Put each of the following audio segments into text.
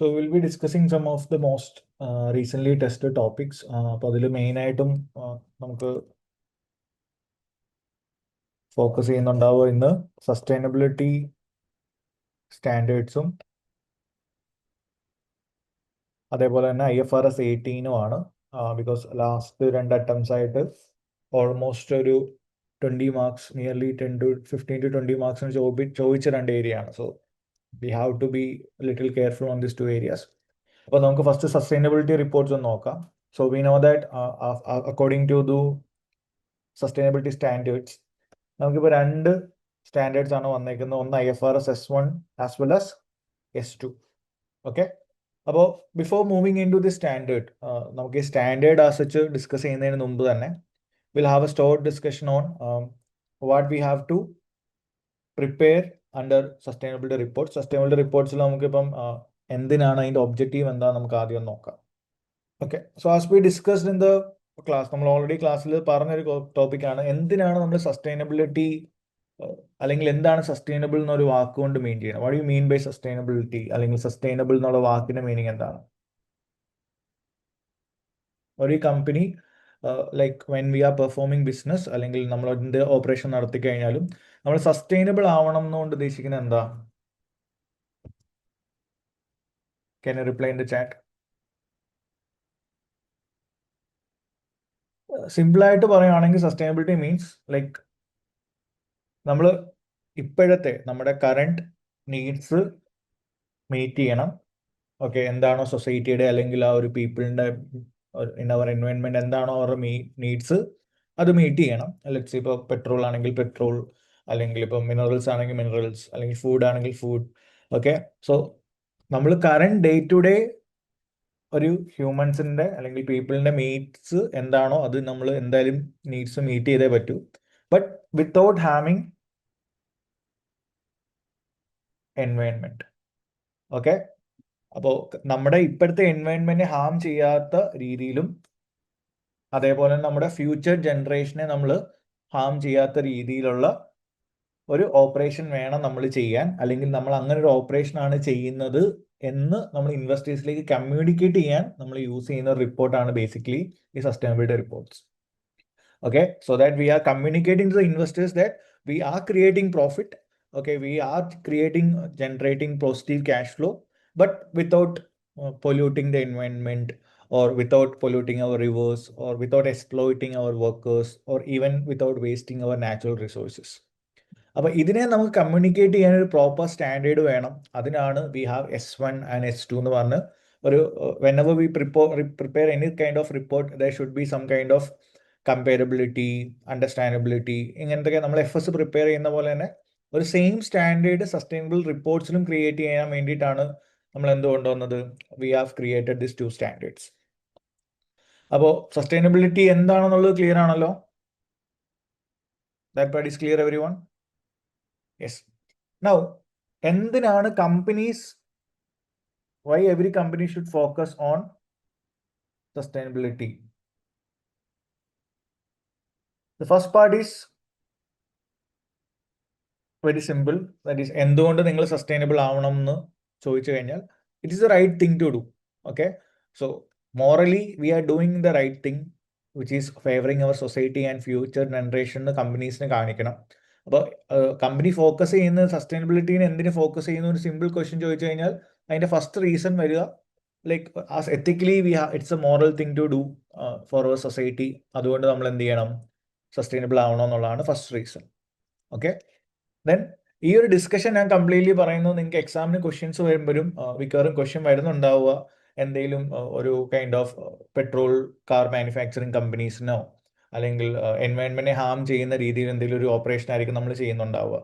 So we'll be discussing some of the most recently tested topics. അപ്പോൾ അതിൽ മെയിനായിട്ടും നമുക്ക് ഫോക്കസ് ചെയ്യുന്നുണ്ടാവുക ഇന്ന് സസ്റ്റൈനബിലിറ്റി സ്റ്റാൻഡേർഡ്സും അതേപോലെ തന്നെ IFRS 18 ആണ്. ബിക്കോസ് ലാസ്റ്റ് 2 അറ്റംപ്റ്റ്സ് ആയിട്ട് ഓൾമോസ്റ്റ് ഒരു 20 മാർക്സ് നിയർലി 15 to 20 മാർക്സിന് ചോദിച്ച 2 ഏരിയ ആണ്. So we have to be little careful on this 2 areas. അപ്പോൾ നമുക്ക് ഫസ്റ്റ് സസ്റ്റൈനബിലിറ്റി റിപ്പോർട്ട്സ് ഒന്ന് നോക്കാം. So we know that according to the sustainability standards നമുക്കിപ്പോൾ 2 സ്റ്റാൻഡേർഡ്സ് ആണ് വന്നേക്കുന്നത്. ഒന്ന് IFRS S1 as well as S2. Okay, അപ്പോൾ before moving into the standard, നമുക്ക് ഈ സ്റ്റാൻഡേർഡ് ആസച്ച് ഡിസ്കസ് ചെയ്യുന്നതിന് മുമ്പ് തന്നെ will have a short discussion on what we have to prepare under sustainability report. Sustainability റിപ്പോർട്ട്സിൽ നമുക്കിപ്പം എന്തിനാണ് അതിൻ്റെ objective എന്താണെന്ന് നമുക്ക് ആദ്യം നോക്കാം. Okay, so as we discussed in the class, നമ്മൾ ഓൾറെഡി ക്ലാസ്സിൽ പറഞ്ഞൊരു ടോപ്പിക്കാണ് എന്തിനാണ് നമ്മൾ സസ്റ്റൈനബിലിറ്റി അല്ലെങ്കിൽ എന്താണ് സസ്റ്റൈനബിൾ എന്നൊരു വാക്കുകൊണ്ട് മീൻ ചെയ്യണം. What you mean by sustainability അല്ലെങ്കിൽ സസ്റ്റൈനബിൾ എന്നുള്ള വാക്കിന്റെ മീനിങ് എന്താണ്? ഒരു company like when we are performing business അല്ലെങ്കിൽ നമ്മൾ എന്ത് ഓപ്പറേഷൻ നടത്തി കഴിഞ്ഞാലും നമ്മൾ സസ്റ്റൈനബിൾ ആവണം എന്നുകൊണ്ട് ഉദ്ദേശിക്കുന്നത് എന്താ? Can you reply in the chat? സിമ്പിളായിട്ട് പറയുകയാണെങ്കിൽ സസ്റ്റൈനബിലിറ്റി മീൻസ് ലൈക്ക് നമ്മൾ ഇപ്പോഴത്തെ നമ്മുടെ കറണ്ട് നീഡ്സ് മീറ്റ് ചെയ്യണം. ഓക്കെ, എന്താണോ സൊസൈറ്റിയുടെ അല്ലെങ്കിൽ ആ ഒരു പീപ്പിളിൻ്റെ ഇൻ അവർ എൻവയോൺമെൻറ്റ് എന്താണോ അവരുടെ നീഡ്സ് അത് മീറ്റ് ചെയ്യണം. ലെറ്റ്സ് ഇപ്പോൾ പെട്രോൾ ആണെങ്കിൽ പെട്രോൾ, അല്ലെങ്കിൽ ഇപ്പോൾ മിനറൽസ് ആണെങ്കിൽ മിനറൽസ്, അല്ലെങ്കിൽ ഫുഡ് ആണെങ്കിൽ ഫുഡ്. ഓക്കെ, സോ നമ്മൾ കറണ്ട് ഡേ ടു ഡേ ഒരു ഹ്യൂമൻസിൻ്റെ അല്ലെങ്കിൽ പീപ്പിളിൻ്റെ നീഡ്സ് എന്താണോ അത് നമ്മൾ എന്തായാലും നീഡ്സ് മീറ്റ് ചെയ്തേ പറ്റൂ. But without having environment. Okay, അപ്പോൾ നമ്മുടെ ഇപ്പോഴത്തെ എൻവയോൺമെൻറ്റിനെ ഹാം ചെയ്യാത്ത രീതിയിലും അതേപോലെ നമ്മുടെ ഫ്യൂച്ചർ ജനറേഷനെ നമ്മൾ ഹാം ചെയ്യാത്ത രീതിയിലുള്ള ഒരു ഓപ്പറേഷൻ വേണം നമ്മൾ ചെയ്യാൻ. അല്ലെങ്കിൽ നമ്മൾ അങ്ങനെ ഒരു ഓപ്പറേഷനാണ് ചെയ്യുന്നത് എന്ന് നമ്മൾ ഇൻവെസ്റ്റേഴ്സിലേക്ക് കമ്മ്യൂണിക്കേറ്റ് ചെയ്യാൻ നമ്മൾ യൂസ് ചെയ്യുന്ന റിപ്പോർട്ടാണ് ബേസിക്കലി ഈ sustainability reports. Okay, so that we are communicating to the investors that we are creating profit. Okay, we are generating positive cash flow, but without polluting the environment, or without polluting our rivers, or without exploiting our workers, or even without wasting our natural resources. അപ്പോൾ ഇതിനെ നമുക്ക് communicate ചെയ്യാൻ ഒരു proper standard വേണം. അതിനാണ് we have S1 and S2 എന്ന് പറഞ്ഞ് ഒരു whenever we prepare any kind of report, there should be some kind of comparability, understandability, ഇങ്ങനത്തെ നമ്മൾ FS പ്രിപ്പയർ ചെയ്യുന്ന പോലെ തന്നെ ഒരു സെയിം സ്റ്റാൻഡേർഡ് സസ്റ്റൈനബിൾ റിപ്പോർട്ട്സിലും ക്രിയേറ്റ് ചെയ്യാൻ വേണ്ടിയിട്ടാണ് നമ്മൾ എന്ത് കൊണ്ടുവന്നത്? We have created this 2 standards. അപ്പോൾ സസ്റ്റൈനബിലിറ്റി എന്താണെന്നുള്ളത് ക്ലിയർ ആണല്ലോ? That part is clear everyone? Yes. Now എന്തിനാണ് companies, why every company should focus on sustainability? The first part is very simple. That is, എന്തുകൊണ്ട് നിങ്ങൾ സസ്റ്റൈനബിൾ ആവണം എന്ന് ചോദിച്ചു കഴിഞ്ഞാൽ it is the right thing to do. Okay, so morally we are doing the right thing which is favouring our society and future ജനറേഷന് കമ്പനീസിന് കാണിക്കണം. അപ്പോൾ കമ്പനി ഫോക്കസ് ചെയ്യുന്ന സസ്റ്റൈനബിലിറ്റീനെ എന്തിന് ഫോക്കസ് ചെയ്യുന്ന ഒരു സിമ്പിൾ ക്വസ്റ്റ്യൻ ചോദിച്ചു കഴിഞ്ഞാൽ അതിൻ്റെ ഫസ്റ്റ് റീസൺ വരിക like as ethically it's a moral thing to do for our society. അതുകൊണ്ട് നമ്മൾ എന്ത് ചെയ്യണം? സസ്റ്റൈനബിൾ ആവണം എന്നുള്ളതാണ് ഫസ്റ്റ് റീസൺ. ഓക്കെ, ദെൻ ഈ ഒരു ഡിസ്കഷൻ ഞാൻ കംപ്ലീറ്റ്ലി പറയുന്നത് നിങ്ങൾക്ക് എക്സാമിന് ക്വസ്റ്റ്യൻസ് വരുമ്പോഴും മിക്കവാറും ക്വസ്റ്റ്യൻ വരുന്നുണ്ടാവുക എന്തെങ്കിലും ഒരു kind of petrol car manufacturing കമ്പനീസിനോ അല്ലെങ്കിൽ എൻവയോൺമെന്റിനെ ഹാം ചെയ്യുന്ന രീതിയിൽ എന്തെങ്കിലും ഒരു ഓപ്പറേഷൻ ആയിരിക്കും നമ്മൾ ചെയ്യുന്നുണ്ടാവുക.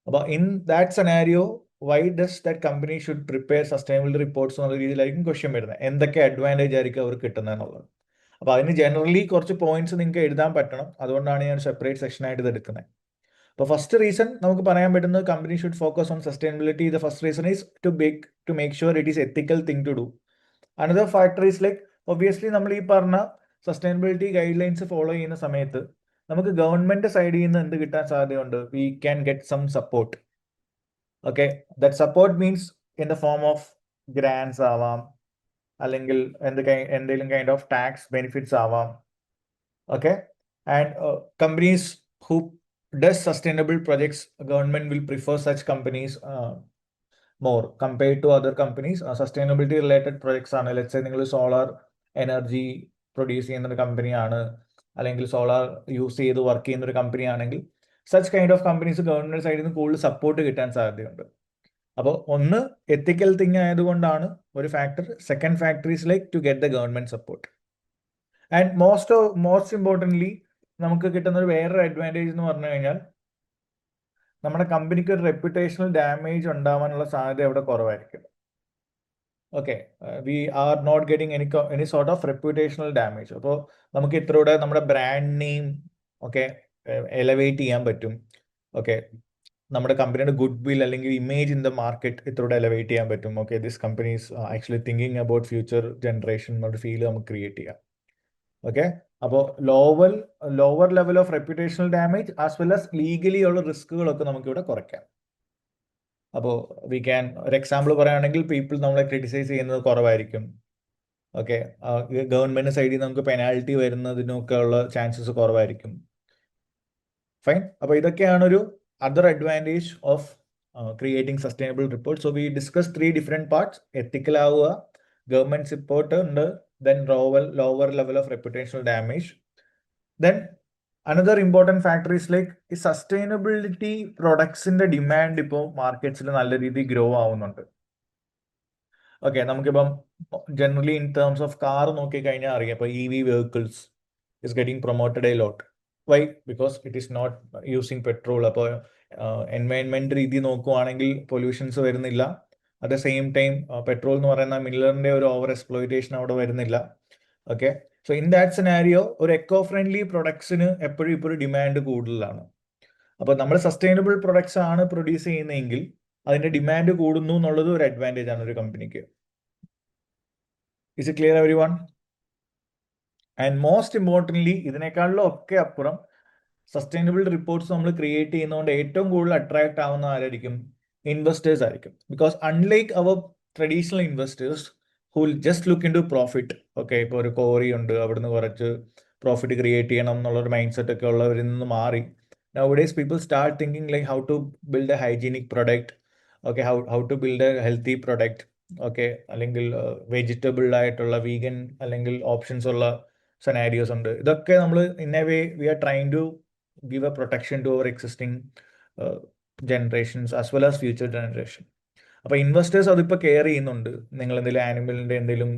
അപ്പോൾ in that scenario why does that company should prepare sustainability reports എന്നുള്ള രീതിയിലായിരിക്കും ക്വസ്റ്റ്യൻ വരുന്നത്. എന്തൊക്കെ അഡ്വാൻറ്റേജ് ആയിരിക്കും അവർക്ക് കിട്ടുന്നത് എന്നുള്ളത്. അപ്പോൾ അതിന് ജനറലി കുറച്ച് പോയിന്റ്സ് നിങ്ങൾക്ക് എഴുതാൻ പറ്റണം. അതുകൊണ്ടാണ് ഞാൻ സെപ്പറേറ്റ് സെക്ഷനായിട്ട് ഇത് എടുക്കുന്നത്. അപ്പോൾ ഫസ്റ്റ് റീസൺ നമുക്ക് പറയാൻ പറ്റുന്നത് company should focus on sustainability. The first reason is to make sure it is ethical thing to do. Another factor is like obviously നമ്മൾ ഈ പറഞ്ഞ സസ്റ്റൈനബിലിറ്റി ഗൈഡ് ലൈൻസ് ഫോളോ ചെയ്യുന്ന സമയത്ത് നമുക്ക് ഗവൺമെന്റ് സൈഡിൽ നിന്ന് എന്ത് കിട്ടാൻ സാധ്യതയുണ്ട്? We can get some support. Okay, that support means in the form of grants ആവാം, അല്ലെങ്കിൽ എന്തെങ്കിലും കൈൻഡ് ഓഫ് ടാക്സ് ബെനിഫിറ്റ്സ് ആവാം. Okay, and companies who does sustainable projects, government will prefer such companies more compared to other companies. Sustainability related projects ആണ്. Let's say നിങ്ങൾ solar energy produce ചെയ്യുന്ന ഒരു കമ്പനിയാണ്, അല്ലെങ്കിൽ സോളാർ യൂസ് ചെയ്ത് work ചെയ്യുന്ന ഒരു കമ്പനി ആണെങ്കിൽ such kind of companies government സൈഡിൽ നിന്ന് കൂടുതൽ സപ്പോർട്ട് കിട്ടാൻ സാധ്യതയുണ്ട്. അപ്പോൾ ഒന്ന് എത്തിക്കൽ തിങ് ആയതുകൊണ്ടാണ് ഒരു factor. Second factor is like to get the government support. And most importantly നമുക്ക് കിട്ടുന്ന ഒരു വേറൊരു അഡ്വാൻറ്റേജ് എന്ന് പറഞ്ഞു കഴിഞ്ഞാൽ നമ്മുടെ കമ്പനിക്ക് ഒരു റെപ്യൂട്ടേഷണൽ ഡാമേജ് ഉണ്ടാവാനുള്ള സാധ്യത അവിടെ കുറവായിരിക്കും. Okay, we are not getting any sort of reputational damage. അപ്പോൾ നമുക്ക് ഇത്രയൂടെ നമ്മുടെ ബ്രാൻഡ് നെയിം ഒക്കെ എലവേറ്റ് ചെയ്യാൻ പറ്റും. ഓക്കെ, നമ്മുടെ കമ്പനിയുടെ ഗുഡ് വിൽ അല്ലെങ്കിൽ ഇമേജ് ഇൻ ദ മാർക്കറ്റ് ഇത്രയൂടെ എലവേറ്റ് ചെയ്യാൻ പറ്റും. Okay, this company is actually thinking about future generation എന്നൊരു ഫീൽ നമുക്ക് ക്രിയേറ്റ് ചെയ്യാം. ഓക്കെ, അപ്പോൾ lower level of reputational damage as well as legally ഉള്ള റിസ്കുകളൊക്കെ നമുക്കിവിടെ കുറയ്ക്കാം. അപ്പോൾ വി ക്യാൻ ഒരു എക്സാമ്പിൾ പറയുകയാണെങ്കിൽ പീപ്പിൾ നമ്മളെ ക്രിറ്റിസൈസ് ചെയ്യുന്നത് കുറവായിരിക്കും. ഓക്കെ, ഗവൺമെന്റ് സൈഡിൽ നമുക്ക് പെനാൽറ്റി വരുന്നതിനൊക്കെ ഉള്ള ചാൻസസ് കുറവായിരിക്കും. ഫൈൻ. അപ്പോൾ ഇതൊക്കെയാണ് ഒരു other advantage of creating sustainable report. So we discuss 3 different parts. Ethical ആവുക, ഗവൺമെന്റ് സപ്പോർട്ട് ഉണ്ട്, then lower level of reputational damage. Then another important factor is like ഈ സസ്റ്റൈനബിലിറ്റി പ്രൊഡക്ട്സിന്റെ ഡിമാൻഡ് ഇപ്പോൾ മാർക്കറ്റ്സിൽ നല്ല രീതിയിൽ ഗ്രോ ആവുന്നുണ്ട്. ഓക്കെ, നമുക്കിപ്പം generally in terms of car നോക്കിക്കഴിഞ്ഞാൽ അറിയാം, ഇപ്പോൾ EV vehicles is getting promoted a lot. Why? Because it is not using petrol. അപ്പോൾ എൻവയൺമെന്റ് രീതി നോക്കുവാണെങ്കിൽ പൊല്യൂഷൻസ് വരുന്നില്ല. At the same time petrol എന്ന് പറയുന്ന മില്ലറിന്റെ ഒരു ഓവർ എക്സ്പ്ലോയിറ്റേഷൻ അവിടെ വരുന്നില്ല. Okay, so in that scenario ഒരു എക്കോ ഫ്രണ്ട്ലി പ്രൊഡക്ട്സിന് എപ്പോഴും ഇപ്പോൾ ഒരു ഡിമാൻഡ് കൂടുതലാണ്. അപ്പോൾ നമ്മൾ സസ്റ്റൈനബിൾ പ്രൊഡക്ട്സ് ആണ് പ്രൊഡ്യൂസ് ചെയ്യുന്നതെങ്കിൽ അതിന്റെ ഡിമാൻഡ് കൂടുന്നു എന്നുള്ളത് ഒരു അഡ്വാൻറ്റേജ് ആണ് ഒരു കമ്പനിക്ക്. Is it clear everyone? And most importantly ഇതിനേക്കാളിലും ഒക്കെ അപ്പുറം സസ്റ്റൈനബിൾ റിപ്പോർട്ട്സ് നമ്മൾ ക്രിയേറ്റ് ചെയ്യുന്നതുകൊണ്ട് ഏറ്റവും കൂടുതൽ അട്രാക്ട് ആവുന്ന ആരായിരിക്കും? ഇൻവെസ്റ്റേഴ്സ് ആയിരിക്കും. Because unlike our traditional investors who will just look in to profit. Okay, ഇപ്പോൾ ഒരു കോറി ഉണ്ട്, അവിടുന്ന് കുറച്ച് പ്രോഫിറ്റ് ക്രിയേറ്റ് ചെയ്യണം എന്നുള്ളൊരു മൈൻഡ് സെറ്റ് ഒക്കെ ഉള്ളവരിൽ നിന്ന് മാറി nowadays people start thinking like how to build a hygienic product. Okay, how to build a healthy product. Okay, അല്ലെങ്കിൽ വെജിറ്റബിൾ ആയിട്ടുള്ള വീഗൻ അല്ലെങ്കിൽ ഓപ്ഷൻസ് ഉള്ള സെനാരിയോസ് ഉണ്ട്. ഇതൊക്കെ നമ്മൾ in a way we are trying to give a protection to our existing generations as well as future generation. അപ്പോൾ investors അതിപ്പോൾ care ചെയ്യുന്നുണ്ട്. നിങ്ങൾ എന്തെങ്കിലും ആനിമലിൻ്റെ എന്തെങ്കിലും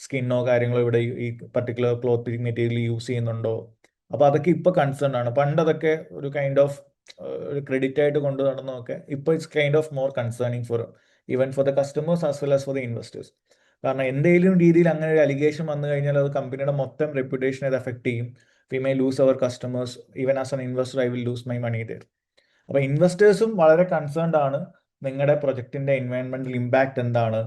സ്കിന്നോ കാര്യങ്ങളോ ഇവിടെ ഈ പർട്ടിക്കുലർ ക്ലോത്തിങ് മെറ്റീരിയൽ യൂസ് ചെയ്യുന്നുണ്ടോ? അപ്പോൾ അതൊക്കെ ഇപ്പോൾ കൺസേൺ ആണ്. പണ്ട് അതൊക്കെ ഒരു കൈൻഡ് ഓഫ് ഒരു ക്രെഡിറ്റ് ആയിട്ട് കൊണ്ടു നടന്നതൊക്കെ ഇപ്പോൾ it's kind of more concerning for even for the customers as well as for the investors. കാരണം എന്തെങ്കിലും രീതിയിൽ അങ്ങനെ ഒരു അലിഗേഷൻ വന്നു കഴിഞ്ഞാൽ അത് കമ്പനിയുടെ മൊത്തം റെപ്യൂട്ടേഷനെ അത് എഫക്ട് ചെയ്യും. We may lose our customers. Even as an investor I will lose my money there. അപ്പോൾ ഇൻവെസ്റ്റേഴ്സും വളരെ കൺസേൺഡ് ആണ് നിങ്ങളുടെ പ്രൊജക്ടിന്റെ എൻവയൺമെന്റൽ ഇമ്പാക്ട് എന്താണ്,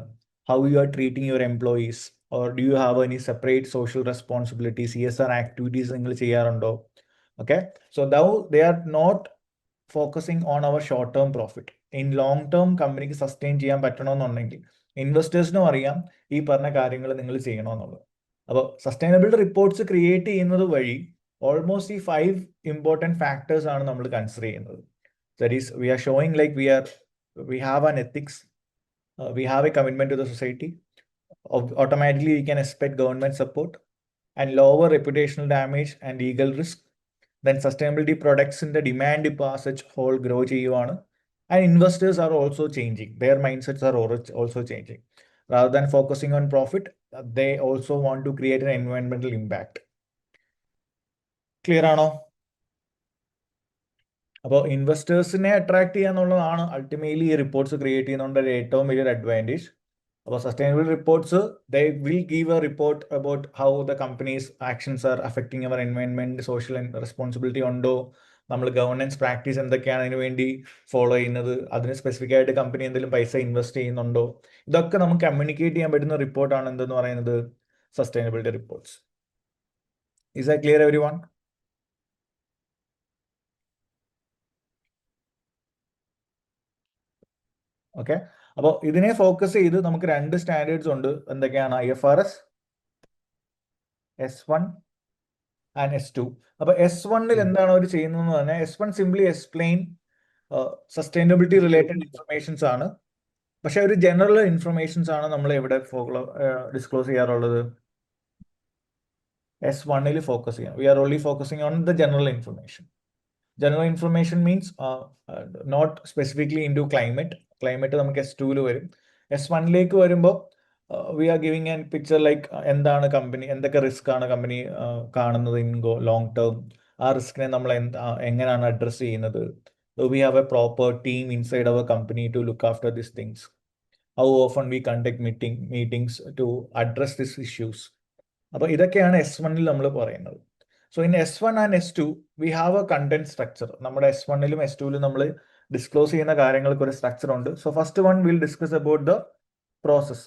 how you are treating your employees, or do you have any separate social responsibility, CSR activities നിങ്ങൾ ചെയ്യാറുണ്ടോ? Okay, so they are not focusing on our short term profit. In long term കമ്പനിക്ക് sustain ചെയ്യാൻ പറ്റണമെന്നുണ്ടെങ്കിൽ ഇൻവെസ്റ്റേഴ്സിനും അറിയാം ഈ പറഞ്ഞ കാര്യങ്ങൾ നിങ്ങൾ ചെയ്യണമെന്നുള്ളത്. അപ്പോൾ സസ്റ്റൈനബിൾ റിപ്പോർട്ട്സ് ക്രിയേറ്റ് ചെയ്യുന്നത് വഴി ഓൾമോസ്റ്റ് ഈ 5 ഇമ്പോർട്ടൻറ്റ് ഫാക്ടേഴ്സ് ആണ് നമ്മൾ കൺസിഡർ ചെയ്യുന്നത്. That is, we are showing like we have an ethics, we have a commitment to the society. Automatically, we can expect government support and lower reputational damage and legal risk. Then sustainability products in the demand such whole grow cheyuvanu, and investors are also changing. Their mindsets are also changing. Rather than focusing on profit, they also want to create an environmental impact. Clear ആണോ? അപ്പോൾ ഇൻവെസ്റ്റേഴ്സിനെ attract ചെയ്യുക എന്നുള്ളതാണ് ultimately ഈ reports create ചെയ്യുന്നതുകൊണ്ട് ഏറ്റവും വലിയൊരു advantage. അപ്പോൾ sustainable reports they will give a report about how the companies actions are affecting our environment, social responsibility ഉണ്ടോ, നമ്മൾ ഗവർണൻസ് പ്രാക്ടീസ് എന്തൊക്കെയാണ് അതിന് വേണ്ടി ഫോളോ ചെയ്യുന്നത്, അതിന് സ്പെസിഫിക് ആയിട്ട് കമ്പനി എന്തെങ്കിലും പൈസ ഇൻവെസ്റ്റ് ചെയ്യുന്നുണ്ടോ, ഇതൊക്കെ നമുക്ക് കമ്മ്യൂണിക്കേറ്റ് ചെയ്യാൻ പറ്റുന്ന റിപ്പോർട്ടാണ് എന്തെന്ന് പറയുന്നത് sustainability reports. Is that clear everyone? Okay, അപ്പോൾ ഇതിനെ ഫോക്കസ് ചെയ്ത് നമുക്ക് 2 സ്റ്റാൻഡേർഡ്സ് ഉണ്ട്. എന്തൊക്കെയാണ്? IFRS S1 and S2. അപ്പോൾ S1ൽ എന്താണ് അവർ ചെയ്യുന്നതെന്ന് പറഞ്ഞാൽ S1 simply explain sustainability related informations ആണ്. പക്ഷെ ഒരു ജനറൽ ഇൻഫർമേഷൻസ് ആണ് നമ്മൾ എവിടെ ഡിസ്ക്ലോസ് ചെയ്യാറുള്ളത്? S1ൽ ഫോക്കസ് ചെയ്യാം. We are only focusing on the general information. General information means not specifically in to climate. Climate നമുക്ക് S2ൽ വരും. S1ലേക്ക് വരുമ്പോൾ we are giving an picture like എന്താണ് കമ്പനി, എന്തൊക്കെ റിസ്ക് ആണ് കമ്പനി കാണുന്നത് ഇൻ ലോങ് ടേം, ആ റിസ്കിനെ നമ്മൾ എങ്ങനെയാണ് അഡ്രസ് ചെയ്യുന്നത്. We have a proper team inside our company to look after this things. How often we conduct meetings to address this issues. അപ്പോൾ ഇതൊക്കെയാണ് S1ൽ നമ്മൾ പറയുന്നത്. So in S1 and S2 V have A content structure. നമ്മുടെ S1ലും S2ലും നമ്മൾ disclose ചെയ്യുന്ന കാര്യങ്ങൾക്ക് ഒരു structure ഉണ്ട്. So first one will discuss about the process.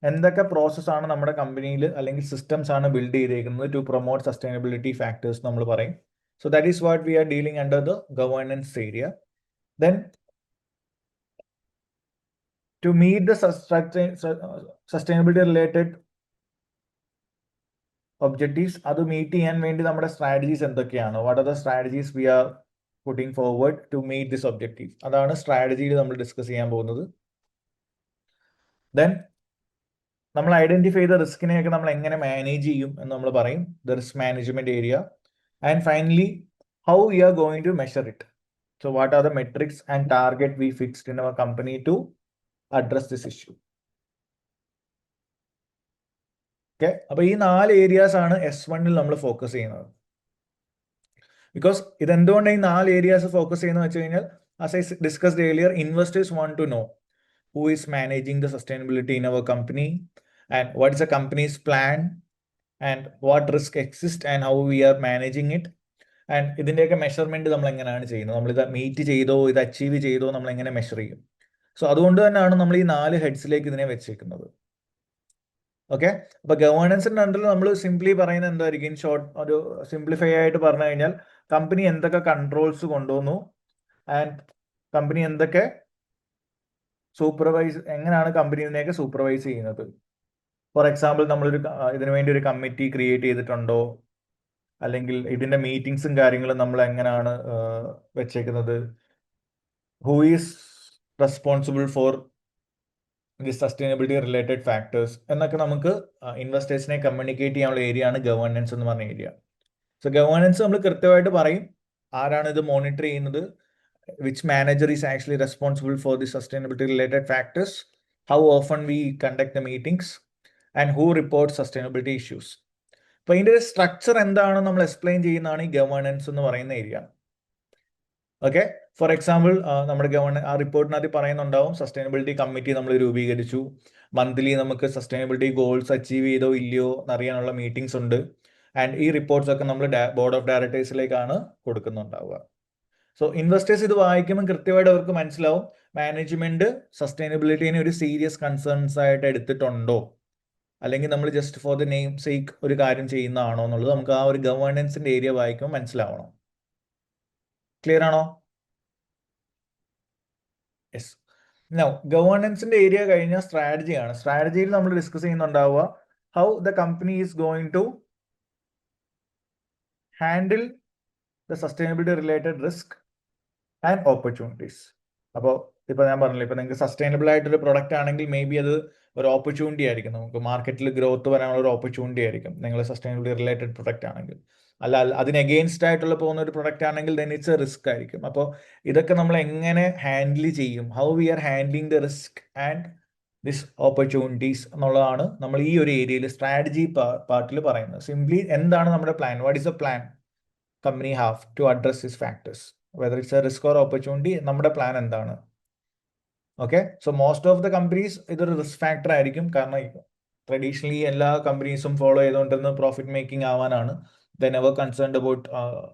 എന്തൊക്കെ പ്രോസസ് ആണ് നമ്മുടെ കമ്പനിയിൽ അല്ലെങ്കിൽ സിസ്റ്റംസ് ആണ് ബിൽഡ് ചെയ്തേക്കുന്നത് ടു പ്രൊമോട്ട് സസ്റ്റൈനബിലിറ്റി ഫാക്ടേഴ്സ് നമ്മൾ പറയും. So that is what we are dealing under the governance area. Then to meet the sustainability related objectives, അത് മീറ്റ് ചെയ്യാൻ വേണ്ടി നമ്മുടെ സ്ട്രാറ്റജീസ് എന്തൊക്കെയാണ്? What are the strategies we are putting forward to meet this objective? അതാണ് സ്ട്രാറ്റജിയിൽ നമ്മൾ discuss ചെയ്യാൻ പോകുന്നത്. ദെൻ നമ്മൾ ഐഡന്റിഫൈ ചെയ്ത റിസ്കിനെയൊക്കെ നമ്മൾ എങ്ങനെ മാനേജ് ചെയ്യും എന്ന് നമ്മൾ പറയും, the risk management area. And finally how we are going to measure it. So what are the metrics and target we fixed in our company to address this issue. Okay, അപ്പൊ ഈ 4 areas ആണ് S1ൽ നമ്മൾ focus ചെയ്യുന്നത്. Because ഇതെന്തുകൊണ്ട് ഈ 4 areas focus ചെയ്യുന്നത് വെച്ച് കഴിഞ്ഞാൽ, as I discussed earlier, investors want to know who is managing the sustainability in our company and what is the company's plan and what risk exists and how we are managing it. And ഇതിൻ്റെയൊക്കെ measurement നമ്മൾ എങ്ങനെയാണ് ചെയ്യുന്നത്, നമ്മൾ ഇത് meet ചെയ്തോ, ഇത് achieve ചെയ്തോ, നമ്മൾ എങ്ങനെ മെഷർ ചെയ്യും. സോ അതുകൊണ്ട് തന്നെയാണ് നമ്മൾ ഈ 4 ഹെഡ്സിലേക്ക് ഇതിനെ വെച്ചേക്കുന്നത്. ഓക്കെ, അപ്പൊ ഗവേണൻസിന്റെ അണ്ടറിൽ നമ്മൾ സിംപ്ലി പറയുന്നത് എന്തായിരിക്കും? ഇൻ ഷോർട്ട്, ഒരു സിംപ്ലിഫൈ ആയിട്ട് പറഞ്ഞു കഴിഞ്ഞാൽ, കമ്പനി എന്തൊക്കെ കൺട്രോൾസ് കൊണ്ടുവന്നു ആൻഡ് കമ്പനി എന്തൊക്കെ എങ്ങനെയാണ് കമ്പനീനെയൊക്കെ സൂപ്പർവൈസ് ചെയ്യുന്നത്. ഫോർ എക്സാമ്പിൾ, നമ്മളൊരു ഇതിനു വേണ്ടി ഒരു കമ്മിറ്റി ക്രിയേറ്റ് ചെയ്തിട്ടുണ്ടോ, അല്ലെങ്കിൽ ഇതിന്റെ മീറ്റിംഗ്സും കാര്യങ്ങളും നമ്മൾ എങ്ങനെയാണ് വെച്ചേക്കുന്നത്, who is responsible for the sustainability related factors എന്നൊക്കെ നമുക്ക് ഇൻവെസ്റ്റേഴ്സിനെ കമ്മ്യൂണിക്കേറ്റ് ചെയ്യാനുള്ള ഏരിയ ആണ് ഗവേണൻസ് എന്ന് പറഞ്ഞ ഏരിയ. സോ ഗവേണൻസ് നമ്മൾ കൃത്യമായിട്ട് പറയും, ആരാണ് ഇത് മോണിറ്റർ ചെയ്യുന്നത്, which manager is actually responsible for the sustainability related factors, how often we conduct the meetings, and who reports sustainability issues. അപ്പോൾ ഇതിൻ്റെ സ്ട്രക്ചർ എന്താണെന്ന് നമ്മൾ എക്സ്പ്ലെയിൻ ചെയ്യുന്നതാണ് ഈ ഗവേണൻസ് എന്ന് പറയുന്ന ഏരിയ. ഓക്കെ, ഫോർ എക്സാമ്പിൾ, നമ്മുടെ ആ റിപ്പോർട്ടിനകത്ത് പറയുന്നുണ്ടാവും, സസ്റ്റൈനബിലിറ്റി കമ്മിറ്റി നമ്മൾ രൂപീകരിച്ചു, മന്ത്ലി നമുക്ക് സസ്റ്റൈനബിലിറ്റി ഗോൾസ് അച്ചീവ് ചെയ്തോ ഇല്ലയോ എന്നറിയാനുള്ള മീറ്റിംഗ്സ് ഉണ്ട്, ആൻഡ് ഈ റിപ്പോർട്ട്സ് ഒക്കെ നമ്മൾ ബോർഡ് ഓഫ് ഡയറക്ടേഴ്സിലേക്കാണ് കൊടുക്കുന്നുണ്ടാവുക. സോ ഇൻവെസ്റ്റേഴ്സ് ഇത് വായിക്കുമ്പോൾ കൃത്യമായിട്ട് അവർക്ക് മനസ്സിലാവും, മാനേജ്മെന്റ് സസ്റ്റൈനബിലിറ്റിനെ ഒരു സീരിയസ് കൺസേൺസ് ആയിട്ട് എടുത്തിട്ടുണ്ടോ, അല്ലെങ്കിൽ നമ്മൾ just for the name sake ഒരു കാര്യം ചെയ്യുന്നതാണോ എന്നുള്ളത് നമുക്ക് ആ ഒരു ഗവേണൻസിന്റെ ഏരിയ വായിക്കുമ്പോൾ മനസ്സിലാവണം. ക്ലിയർ ആണോ? യെസ്. നൗ ഗവേണൻസിന്റെ ഏരിയ കഴിഞ്ഞാൽ സ്ട്രാറ്റജിയാണ്. സ്ട്രാറ്റജിയിൽ നമ്മൾ ഡിസ്കസ് ചെയ്യുന്നുണ്ടാവുക how the company is going to handle the sustainability related risk and opportunities. അപ്പോൾ ഇപ്പോൾ ഞാൻ പറഞ്ഞില്ല, ഇപ്പോൾ നിങ്ങൾക്ക് സസ്റ്റൈനബിൾ ആയിട്ടൊരു പ്രൊഡക്റ്റ് ആണെങ്കിൽ മേ ബി അത് ഒരു ഓപ്പർച്യൂണിറ്റി ആയിരിക്കും, നമുക്ക് മാർക്കറ്റിൽ ഗ്രോത്ത് വരാനുള്ള ഒരു ഓപ്പർച്യൂണിറ്റി ആയിരിക്കും നിങ്ങൾ സസ്റ്റൈനബിലിറ്റി റിലേറ്റഡ് പ്രൊഡക്റ്റ് ആണെങ്കിൽ. അല്ല അതിന് അഗെയിൻസ്റ്റ് ആയിട്ടുള്ള പോകുന്ന ഒരു പ്രൊഡക്റ്റ് ആണെങ്കിൽ ദെൻ ഇറ്റ്സ് എ റിസ്ക് ആയിരിക്കും. അപ്പോൾ ഇതൊക്കെ നമ്മൾ എങ്ങനെ ഹാൻഡിൽ ചെയ്യും, how we are handling the risk and this opportunities എന്നുള്ളതാണ് നമ്മൾ ഈ ഒരു ഏരിയയിൽ സ്ട്രാറ്റജി പാർട്ടിൽ പറയുന്നത്. സിംപ്ലി എന്താണ് നമ്മുടെ plan, what is A plan company have to address these factors, whether it's a risk or opportunity, നമ്മുടെ പ്ലാൻ എന്താണ്. Okay, so most of the companies ഇതൊരു റിസ്ക് ഫാക്ടർ ആയിരിക്കും, കാരണം ട്രഡീഷണലി എല്ലാ കമ്പനീസും ഫോളോ ചെയ്തുകൊണ്ടിരുന്ന പ്രോഫിറ്റ് മേക്കിംഗ് ആവാനാണ്. They never concerned about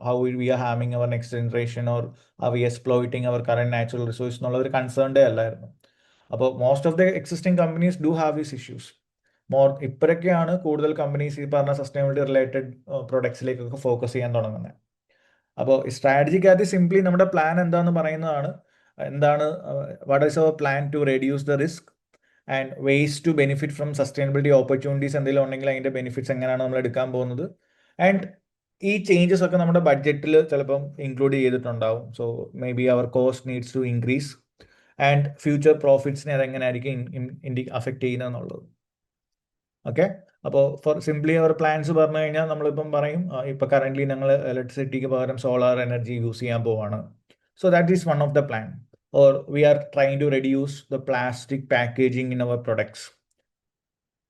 how we are having our next generation or are we exploiting our current natural resource എന്നുള്ള ഒരു കൺസേൺഡേ അല്ലായിരുന്നു. അപ്പോൾ most of the existing companies do have these issues. ഇപ്പോഴൊക്കെയാണ് കൂടുതൽ companies ഈ പറഞ്ഞ സസ്റ്റൈനബിലിറ്റി റിലേറ്റഡ് പ്രൊഡക്ട്സിലേക്കൊക്കെ ഫോക്കസ് ചെയ്യാൻ തുടങ്ങുന്നത്. അപ്പോൾ സ്ട്രാറ്റജിക്കകത്ത് സിംപ്ലി നമ്മുടെ പ്ലാൻ എന്താണെന്ന് പറയുന്നതാണ്. എന്താണ് what is our plan to reduce the risk and ways to benefit from sustainability opportunities എന്തെങ്കിലും ഉണ്ടെങ്കിൽ അതിൻ്റെ ബെനിഫിറ്റ്സ് എങ്ങനെയാണ് നമ്മൾ എടുക്കാൻ പോകുന്നത്. ആൻഡ് ഈ ചേഞ്ചസ് ഒക്കെ നമ്മുടെ ബഡ്ജറ്റിൽ ചിലപ്പം ഇൻക്ലൂഡ് ചെയ്തിട്ടുണ്ടാവും. So maybe our cost needs to increase and future പ്രോഫിറ്റ്സിനെ അതെങ്ങനെയായിരിക്കും അഫക്റ്റ് ചെയ്യുന്നത് എന്നുള്ളത്. ഓക്കെ, അപ്പോൾ ഫോർ സിംപ്ലി അവർ പ്ലാൻസ് പറഞ്ഞു കഴിഞ്ഞാൽ നമ്മളിപ്പം പറയും ഇപ്പം കറൻ്റ്ലി ഞങ്ങൾ ഇലക്ട്രിസിറ്റിക്ക് പകരം സോളാർ എനർജി യൂസ് ചെയ്യാൻ പോവാണ്. So that is one of the plan. Or we are trying to reduce the plastic packaging in our products.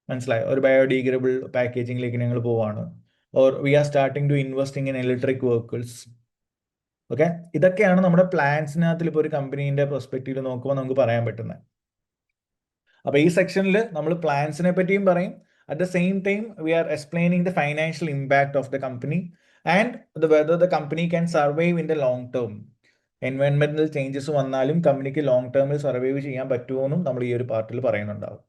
മനസ്സിലായോ? ഒരു ബയോഡിഗ്രേഡബിൾ പാക്കേജിങ്ങിലേക്ക് ഞങ്ങൾ പോവാണ്. Or we are starting to investing in electric vehicles. Okay, ഇതൊക്കെയാണ് നമ്മുടെ പ്ലാൻസിനകത്തിൽ ഇപ്പോൾ ഒരു കമ്പനീൻ്റെ പെർസ്പെക്റ്റീവ് നോക്കുമ്പോൾ നമുക്ക് പറയാൻ പറ്റുന്നത്. അപ്പോൾ ഈ സെക്ഷനിൽ നമ്മൾ പ്ലാൻസിനെ പറ്റിയും പറയും. At the same time, we are explaining the financial impact of the company and whether the company can survive in the long term. Environmental changes വന്നാലും കമ്പനിക്ക് ലോങ് ടേമിൽ സർവൈവ് ചെയ്യാൻ പറ്റുമോന്നും നമ്മൾ ഈ ഒരു പാർട്ടിൽ പറയുന്നുണ്ടാവും.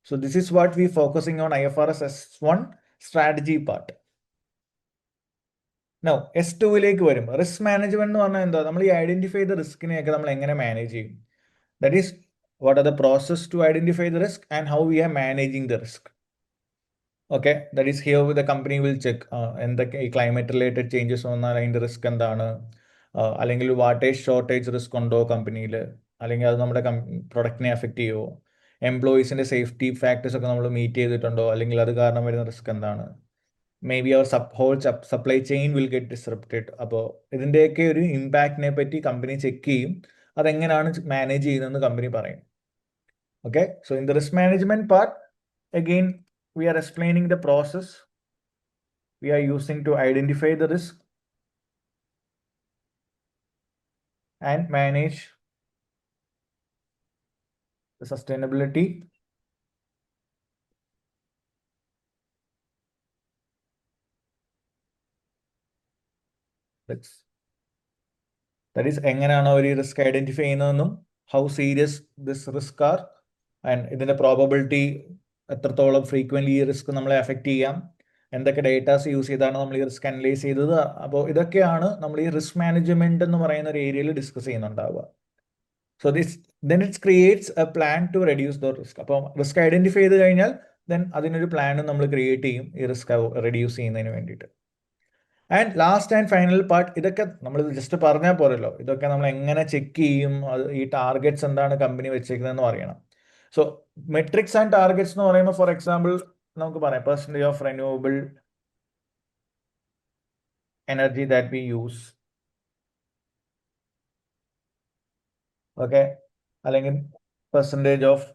So this is what we focusing on IFRS S1 strategy part. Now S2ലേക്ക് വരും. Risk management എന്ന് പറഞ്ഞാൽ എന്താ? നമ്മൾ ഈ ഐഡന്റിഫൈ ചെയ്ത റിസ്കിനെയൊക്കെ നമ്മൾ എങ്ങനെ മാനേജ് ചെയ്യും? That is what are the process to identify the risk and how we are managing the risk. Okay, that is here the company will check എന്തൊക്കെ ഈ ക്ലൈമറ്റ് റിലേറ്റഡ് ചേഞ്ചസ് വന്നാൽ അതിൻ്റെ റിസ്ക് എന്താണ്, അല്ലെങ്കിൽ വാട്ടേജ് ഷോർട്ടേജ് റിസ്ക് ഉണ്ടോ കമ്പനിയിൽ, അല്ലെങ്കിൽ അത് നമ്മുടെ പ്രൊഡക്റ്റിനെ അഫക്റ്റ് ചെയ്യുമോ, എംപ്ലോയീസിൻ്റെ സേഫ്റ്റി ഫാക്ടേഴ്സ് ഒക്കെ നമ്മൾ മീറ്റ് ചെയ്തിട്ടുണ്ടോ, അല്ലെങ്കിൽ അത് കാരണം വരുന്ന റിസ്ക് എന്താണ്, maybe our whole supply chain will get disrupted. അപ്പോൾ ഇതിൻ്റെയൊക്കെ ഒരു ഇമ്പാക്റ്റിനെ പറ്റി കമ്പനി ചെക്ക് ചെയ്യും, അതെങ്ങനെയാണ് മാനേജ് ചെയ്യുന്നതെന്ന് കമ്പനി പറയും. Okay, so in the risk management part again we are explaining the process we are using to identify the risk and manage the sustainability. That is എങ്ങനെയാണ് അവർ ഈ റിസ്ക് ഐഡന്റിഫൈ ചെയ്യുന്നതെന്നും how serious this risk are ആൻഡ് ഇതിൻ്റെ probability എത്രത്തോളം frequently ഈ risk നമ്മളെ affect ചെയ്യാം, എന്തൊക്കെ ഡേറ്റാസ് യൂസ് ചെയ്താണ് നമ്മൾ ഈ റിസ്ക് അനലൈസ് ചെയ്തത്. അപ്പോൾ ഇതൊക്കെയാണ് നമ്മൾ ഈ റിസ്ക് മാനേജ്മെന്റ് എന്ന് പറയുന്ന ഒരു ഏരിയയിൽ ഡിസ്കസ് ചെയ്യുന്നുണ്ടാവുക. So then it creates a plan to reduce the risk. അപ്പം റിസ്ക് ഐഡന്റിഫൈ ചെയ്ത് കഴിഞ്ഞാൽ ദെൻ അതിനൊരു പ്ലാനും നമ്മൾ ക്രിയേറ്റ് ചെയ്യും ഈ റിസ്ക് റെഡ്യൂസ് ചെയ്യുന്നതിന് വേണ്ടിയിട്ട്. And last and final part, ഇതൊക്കെ നമ്മൾ ജസ്റ്റ് പറഞ്ഞാൽ പോരല്ലോ, ഇതൊക്കെ നമ്മൾ എങ്ങനെ ചെക്ക് ചെയ്യും, അത് ഈ ടാർഗറ്റ്സ് എന്താണ് കമ്പനി വെച്ചേക്കുന്നതെന്ന് അറിയണം. സോ മെട്രിക്സ് ആൻഡ് ടാർഗറ്റ്സ് എന്ന് പറയുമ്പോൾ ഫോർ എക്സാമ്പിൾ നമുക്ക് പറയാം percentage of renewable energy that we use. Okay, അല്ലെങ്കിൽ പെർസെൻറ്റേജ് ഓഫ്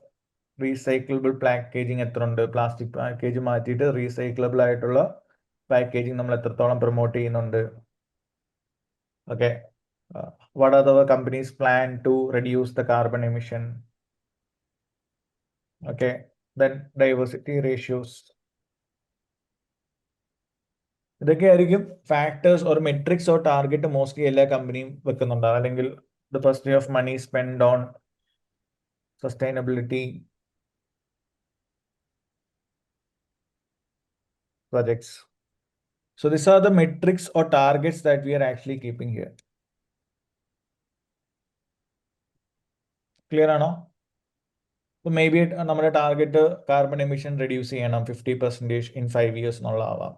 റീസൈക്കിളബിൾ പാക്കേജിങ് എത്ര ഉണ്ട്, പ്ലാസ്റ്റിക് പാക്കേജ് മാറ്റിയിട്ട് റീസൈക്കിളബിൾ ആയിട്ടുള്ള പാക്കേജിങ് നമ്മൾ എത്രത്തോളം പ്രൊമോട്ട് ചെയ്യുന്നുണ്ട്. Okay, what are the companies plan to reduce the carbon emission. Okay, then diversity ratios. ഇതൊക്കെ ആയിരിക്കും factors or metrics or target mostly എല്ലാ കമ്പനിയും വെക്കുന്നുണ്ട്. അല്ലെങ്കിൽ the percentage of money spend on sustainability projects. So these are the metrics or targets that we are actually keeping here. Clear ആണോ? So maybe നമ്മുടെ target carbon emission reduce ചെയ്യണം 50% in 5 years എന്നുള്ള ആവാം.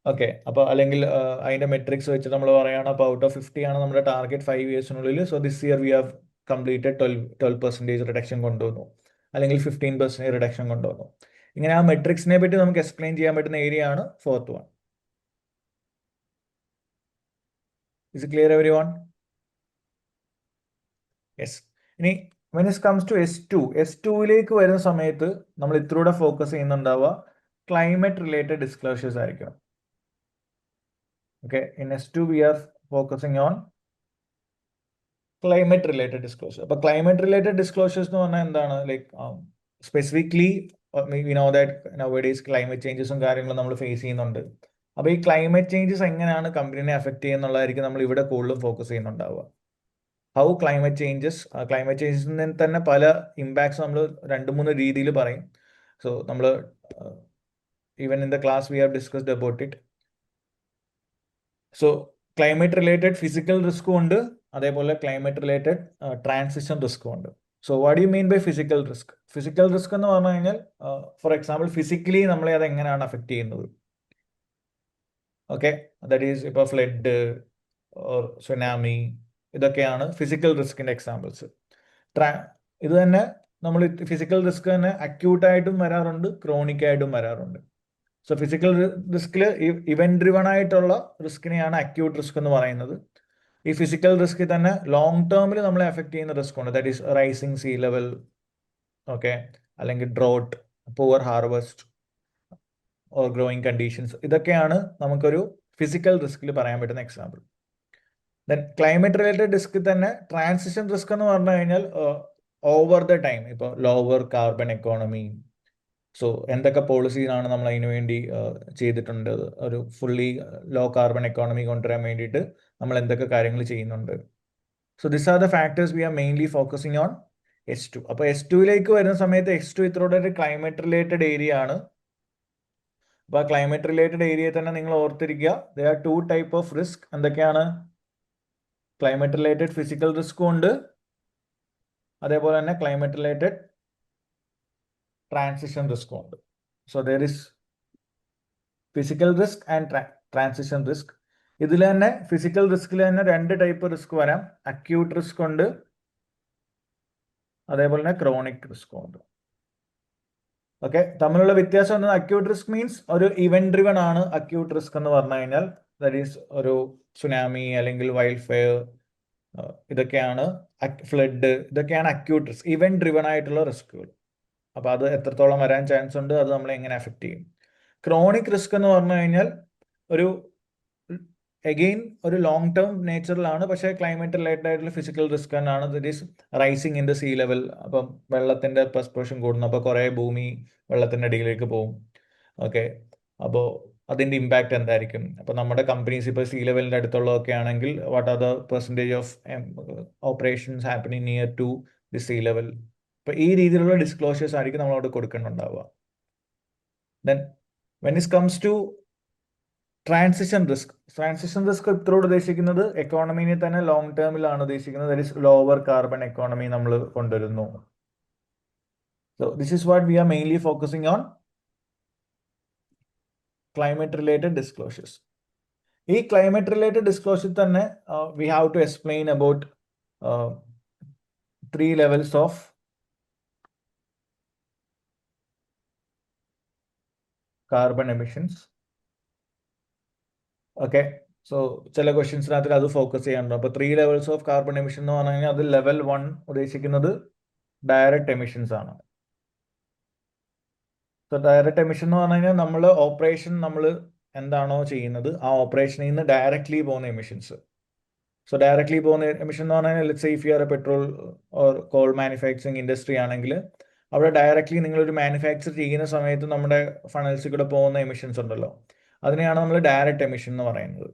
Okay, അപ്പോൾ അല്ലെങ്കിൽ അതിൻ്റെ matrix വെച്ച് നമ്മൾ പറയുകയാണ് അപ്പോൾ ഔട്ട് ഓഫ് 50 ആണ് നമ്മുടെ ടാർഗറ്റ് 5 yearsനുള്ളിൽ. So this year we have completed 12% reduction കൊണ്ടുവന്നു, അല്ലെങ്കിൽ 15% റിഡക്ഷൻ കൊണ്ടുവന്നു. ഇങ്ങനെ ആ മെട്രിക്സിനെ പറ്റി നമുക്ക് എക്സ്പ്ലെയിൻ ചെയ്യാൻ പറ്റുന്ന ഏരിയ ആണ് fourth one. Is it clear everyone? Yes. ഇനി when it comes to S2ലേക്ക് വരുന്ന സമയത്ത് നമ്മൾ ഇത്രൂടെ ഫോക്കസ് ചെയ്യുന്നുണ്ടാവുക ക്ലൈമറ്റ് റിലേറ്റഡ് ഡിസ്ക്ലോഷേഴ്സ് ആയിരിക്കും. Okay, in S2 we are focusing on climate related disclosure. അപ്പോൾ ക്ലൈമറ്റ് റിലേറ്റഡ് ഡിസ്ക്ലോഷേഴ്സ് എന്ന് പറഞ്ഞാൽ എന്താണ്? Like specifically we know that nowadays climate ചേഞ്ചസും കാര്യങ്ങളും നമ്മൾ ഫേസ് ചെയ്യുന്നുണ്ട്. അപ്പോൾ ഈ ക്ലൈമറ്റ് ചേഞ്ചസ് എങ്ങനെയാണ് കമ്പനിനെ അഫക്റ്റ് ചെയ്യുന്നുള്ളതായിരിക്കും നമ്മൾ ഇവിടെ കൂടുതലും ഫോക്കസ് ചെയ്യുന്നുണ്ടാവുക. ഹൗ ക്ലൈമറ്റ് ചേഞ്ചസിന് തന്നെ പല ഇമ്പാക്ട്സ് നമ്മൾ 2-3 രീതിയിൽ പറയും. സോ നമ്മൾ even in the class we have discussed about it. So climate related physical റിസ്ക്കും ഉണ്ട്, അതേപോലെ ക്ലൈമറ്റ് റിലേറ്റഡ് ട്രാൻസിഷൻ റിസ്ക്കും ഉണ്ട്. So what you mean by physical risk? Physical risk എന്ന് പറഞ്ഞു കഴിഞ്ഞാൽ ഫോർ എക്സാമ്പിൾ ഫിസിക്കലി നമ്മളെ അത് എങ്ങനെയാണ് അഫക്റ്റ് ചെയ്യുന്നത്? ഓക്കെ, ദാറ്റ് ഈസ് ഇപ്പോൾ ഫ്ലഡ് ഓർ സുനാമി, ഇതൊക്കെയാണ് ഫിസിക്കൽ റിസ്കിന്റെ എക്സാമ്പിൾസ്. ഇത് തന്നെ നമ്മൾ ഫിസിക്കൽ റിസ്ക് തന്നെ അക്യൂട്ടായിട്ടും വരാറുണ്ട്, ക്രോണിക് ആയിട്ടും വരാറുണ്ട്. സോ ഫിസിക്കൽ റിസ്കിൽ ഇവന്റ് ഡ്രിവൺ ആയിട്ടുള്ള റിസ്കിനെയാണ് അക്യൂട്ട് റിസ്ക് എന്ന് പറയുന്നത്. ഈ ഫിസിക്കൽ റിസ്കിൽ തന്നെ ലോങ് ടേമിൽ നമ്മളെ എഫക്ട് ചെയ്യുന്ന റിസ്ക് ഉണ്ട്, that is rising sea level, okay, അല്ലെങ്കിൽ drought, poor harvest or growing conditions. ഇതൊക്കെയാണ് നമുക്കൊരു ഫിസിക്കൽ റിസ്കിൽ പറയാൻ പറ്റുന്ന example. Then climate related risk തന്നെ ട്രാൻസിഷൻ റിസ്ക് എന്ന് പറഞ്ഞു കഴിഞ്ഞാൽ ഓവർ ദ ടൈം, ഇപ്പോൾ ലോവർ കാർബൺ എക്കോണമി. സോ എന്തൊക്കെ പോളിസീസാണ് നമ്മൾ അതിനു വേണ്ടി ചെയ്തിട്ടുണ്ട്, ഒരു ഫുള്ളി ലോ കാർബൺ എക്കോണമി കൊണ്ടുവരാൻ വേണ്ടിയിട്ട് നമ്മൾ എന്തൊക്കെ കാര്യങ്ങൾ ചെയ്യുന്നുണ്ട്. So this are the factors we are mainly focusing on S2. അപ്പോൾ S2ലേക്ക് വരുന്ന സമയത്ത് S2 ഇത്രയുടെ ഒരു ക്ലൈമറ്റ് റിലേറ്റഡ് ഏരിയ ആണ്. അപ്പോൾ ആ ക്ലൈമറ്റ് റിലേറ്റഡ് ഏരിയയിൽ തന്നെ നിങ്ങൾ ഓർത്തിരിക്കുക, there are 2 type of risk. എന്തൊക്കെയാണ്? ക്ലൈമറ്റ് റിലേറ്റഡ് ഫിസിക്കൽ റിസ്ക്കും ഉണ്ട്, അതേപോലെ തന്നെ ക്ലൈമറ്റ് റിലേറ്റഡ് ട്രാൻസിഷൻ റിസ്ക്കും ഉണ്ട്. So there is physical risk and transition risk. ഇതിൽ തന്നെ ഫിസിക്കൽ റിസ്കിൽ തന്നെ 2 ടൈപ്പ് റിസ്ക് വരാം. അക്യൂട്ട് റിസ്ക് ഉണ്ട്, അതേപോലെ തന്നെ ക്രോണിക് റിസ്ക്കും ഉണ്ട്. ഓക്കെ, തമ്മിലുള്ള വ്യത്യാസം എന്ന് അക്യൂട്ട് റിസ്ക് മീൻസ് ഒരു ഇവന്റ് ഡ്രിവൺ ആണ്. അക്യൂട്ട് റിസ്ക് എന്ന് പറഞ്ഞു കഴിഞ്ഞാൽ ദാറ്റ് ഈസ് ഒരു സുനാമി അല്ലെങ്കിൽ വൈൽഡ് ഫയർ, ഇതൊക്കെയാണ് ഫ്ലഡ്, ഇതൊക്കെയാണ് അക്യൂട്ട് റിസ്ക്, ഇവന്റ് ഡ്രിവൺ ആയിട്ടുള്ള റിസ്കുകൾ. അപ്പോൾ അത് എത്രത്തോളം വരാൻ ചാൻസ് ഉണ്ട്, അത് നമ്മളെ എങ്ങനെ അഫക്റ്റ് ചെയ്യും. ക്രോണിക് റിസ്ക് എന്ന് പറഞ്ഞു കഴിഞ്ഞാൽ ഒരു അഗെയിൻ ഒരു ലോങ് ടേം നേച്ചറിലാണ്, പക്ഷേ ക്ലൈമറ്റ് റിലേറ്റഡ് ആയിട്ടുള്ള ഫിസിക്കൽ റിസ്ക് തന്നെയാണ്. That is rising in the sea level. അപ്പം വെള്ളത്തിന്റെ പെർസ്പെഷൻ കൂടുന്നു, അപ്പോൾ കുറേ ഭൂമി വെള്ളത്തിന്റെ അടിയിലേക്ക് പോകും. ഓക്കെ, അപ്പോൾ അതിന്റെ ഇമ്പാക്ട് എന്തായിരിക്കും? അപ്പോൾ നമ്മുടെ കമ്പനീസ് ഇപ്പോൾ സീ ലെവലിന്റെ അടുത്തുള്ളതൊക്കെ ആണെങ്കിൽ what are the percentage of operations happening near to the sea level? അപ്പോൾ ഈ രീതിയിലുള്ള ഡിസ്ക്ലോഷേഴ്സ് ആയിരിക്കും നമ്മളോട് കൊടുക്കുന്നുണ്ടാവുക. Then when it comes to transition risk ഇത്രയോട് ഉദ്ദേശിക്കുന്നത് എക്കോണമിനെ തന്നെ ലോങ് ടേമിലാണ് ഉദ്ദേശിക്കുന്നത്. That is lower carbon economy നമ്മൾ കൊണ്ടുവരുന്നു. So this is what we are mainly focusing on climate related disclosures. ഈ ക്ലൈമറ്റ് റിലേറ്റഡ് ഡിസ്ക്ലോഷർ തന്നെ we have to explain about 3 levels of carbon emissions. Okay, so ചില ക്വസ്റ്റ്യൻസിനകത്ത് അത് focus ചെയ്യാനുണ്ട്. അപ്പോൾ 3 levels of carbon emission എന്ന് പറഞ്ഞു കഴിഞ്ഞാൽ അത് ലെവൽ 1 ഉദ്ദേശിക്കുന്നത് ഡയറക്റ്റ് എമിഷൻസ് ആണ്. സോ ഡയറക്റ്റ് എമിഷൻ എന്ന് പറഞ്ഞു കഴിഞ്ഞാൽ നമ്മൾ ഓപ്പറേഷൻ നമ്മൾ എന്താണോ ചെയ്യുന്നത് ആ ഓപ്പറേഷനിൽ നിന്ന് ഡയറക്ട്ലി പോകുന്ന എമിഷൻസ്. സോ ഡയറക്ട്ലി പോകുന്ന എമിഷൻ എന്ന് പറഞ്ഞു കഴിഞ്ഞാൽ let's say if you R A petrol or call manufacturing industry ആണെങ്കിൽ അവിടെ ഡയറക്ട്ലി നിങ്ങളൊരു മാനുഫാക്ചർ ചെയ്യുന്ന സമയത്ത് നമ്മുടെ ഫണൽസിൽ കൂടെ പോകുന്ന എമിഷൻസ് ഉണ്ടല്ലോ, അതിനെയാണ് നമ്മൾ ഡയറക്റ്റ് എമിഷൻ എന്ന് പറയുന്നത്.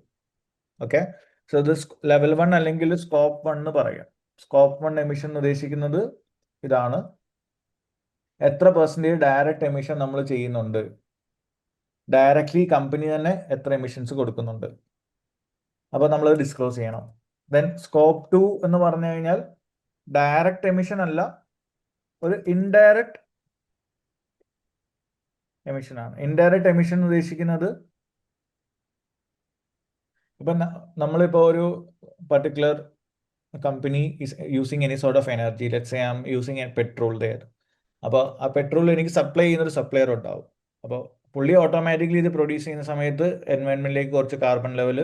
ഓക്കെ, സോ ഇത് ലെവൽ 1 അല്ലെങ്കിൽ സ്കോപ്പ് 1 എന്ന് പറയാം. സ്കോപ്പ് 1 എമിഷൻ എന്ന് ഉദ്ദേശിക്കുന്നത് ഇതാണ്, എത്ര പെർസെൻറ്റേജ് ഡയറക്റ്റ് എമിഷൻ നമ്മൾ ചെയ്യുന്നുണ്ട്, ഡയറക്ട്ലി കമ്പനി തന്നെ എത്ര എമിഷൻസ് കൊടുക്കുന്നുണ്ട്, അപ്പോൾ നമ്മൾ ഡിസ്ക്ലോസ് ചെയ്യണം. ദെൻ സ്കോപ്പ് 2 എന്ന് പറഞ്ഞു കഴിഞ്ഞാൽ ഡയറക്റ്റ് എമിഷൻ അല്ല, ഒരു ഇൻഡയറക്റ്റ് എമിഷൻ ആണ്. ഇൻഡയറക്റ്റ് എമിഷൻ എന്ന് ഉദ്ദേശിക്കുന്നത് ഇപ്പം നമ്മളിപ്പോൾ ഒരു particular company is using any sort of energy, let's say I am using a petrol there. അപ്പോൾ ആ പെട്രോൾ എനിക്ക് സപ്ലൈ ചെയ്യുന്നൊരു സപ്ലയർ ഉണ്ടാവും. അപ്പോൾ പുള്ളി ഓട്ടോമാറ്റിക്കലി ഇത് പ്രൊഡ്യൂസ് ചെയ്യുന്ന സമയത്ത് എൻവയൺമെന്റിലേക്ക് കുറച്ച് കാർബൺ ലെവൽ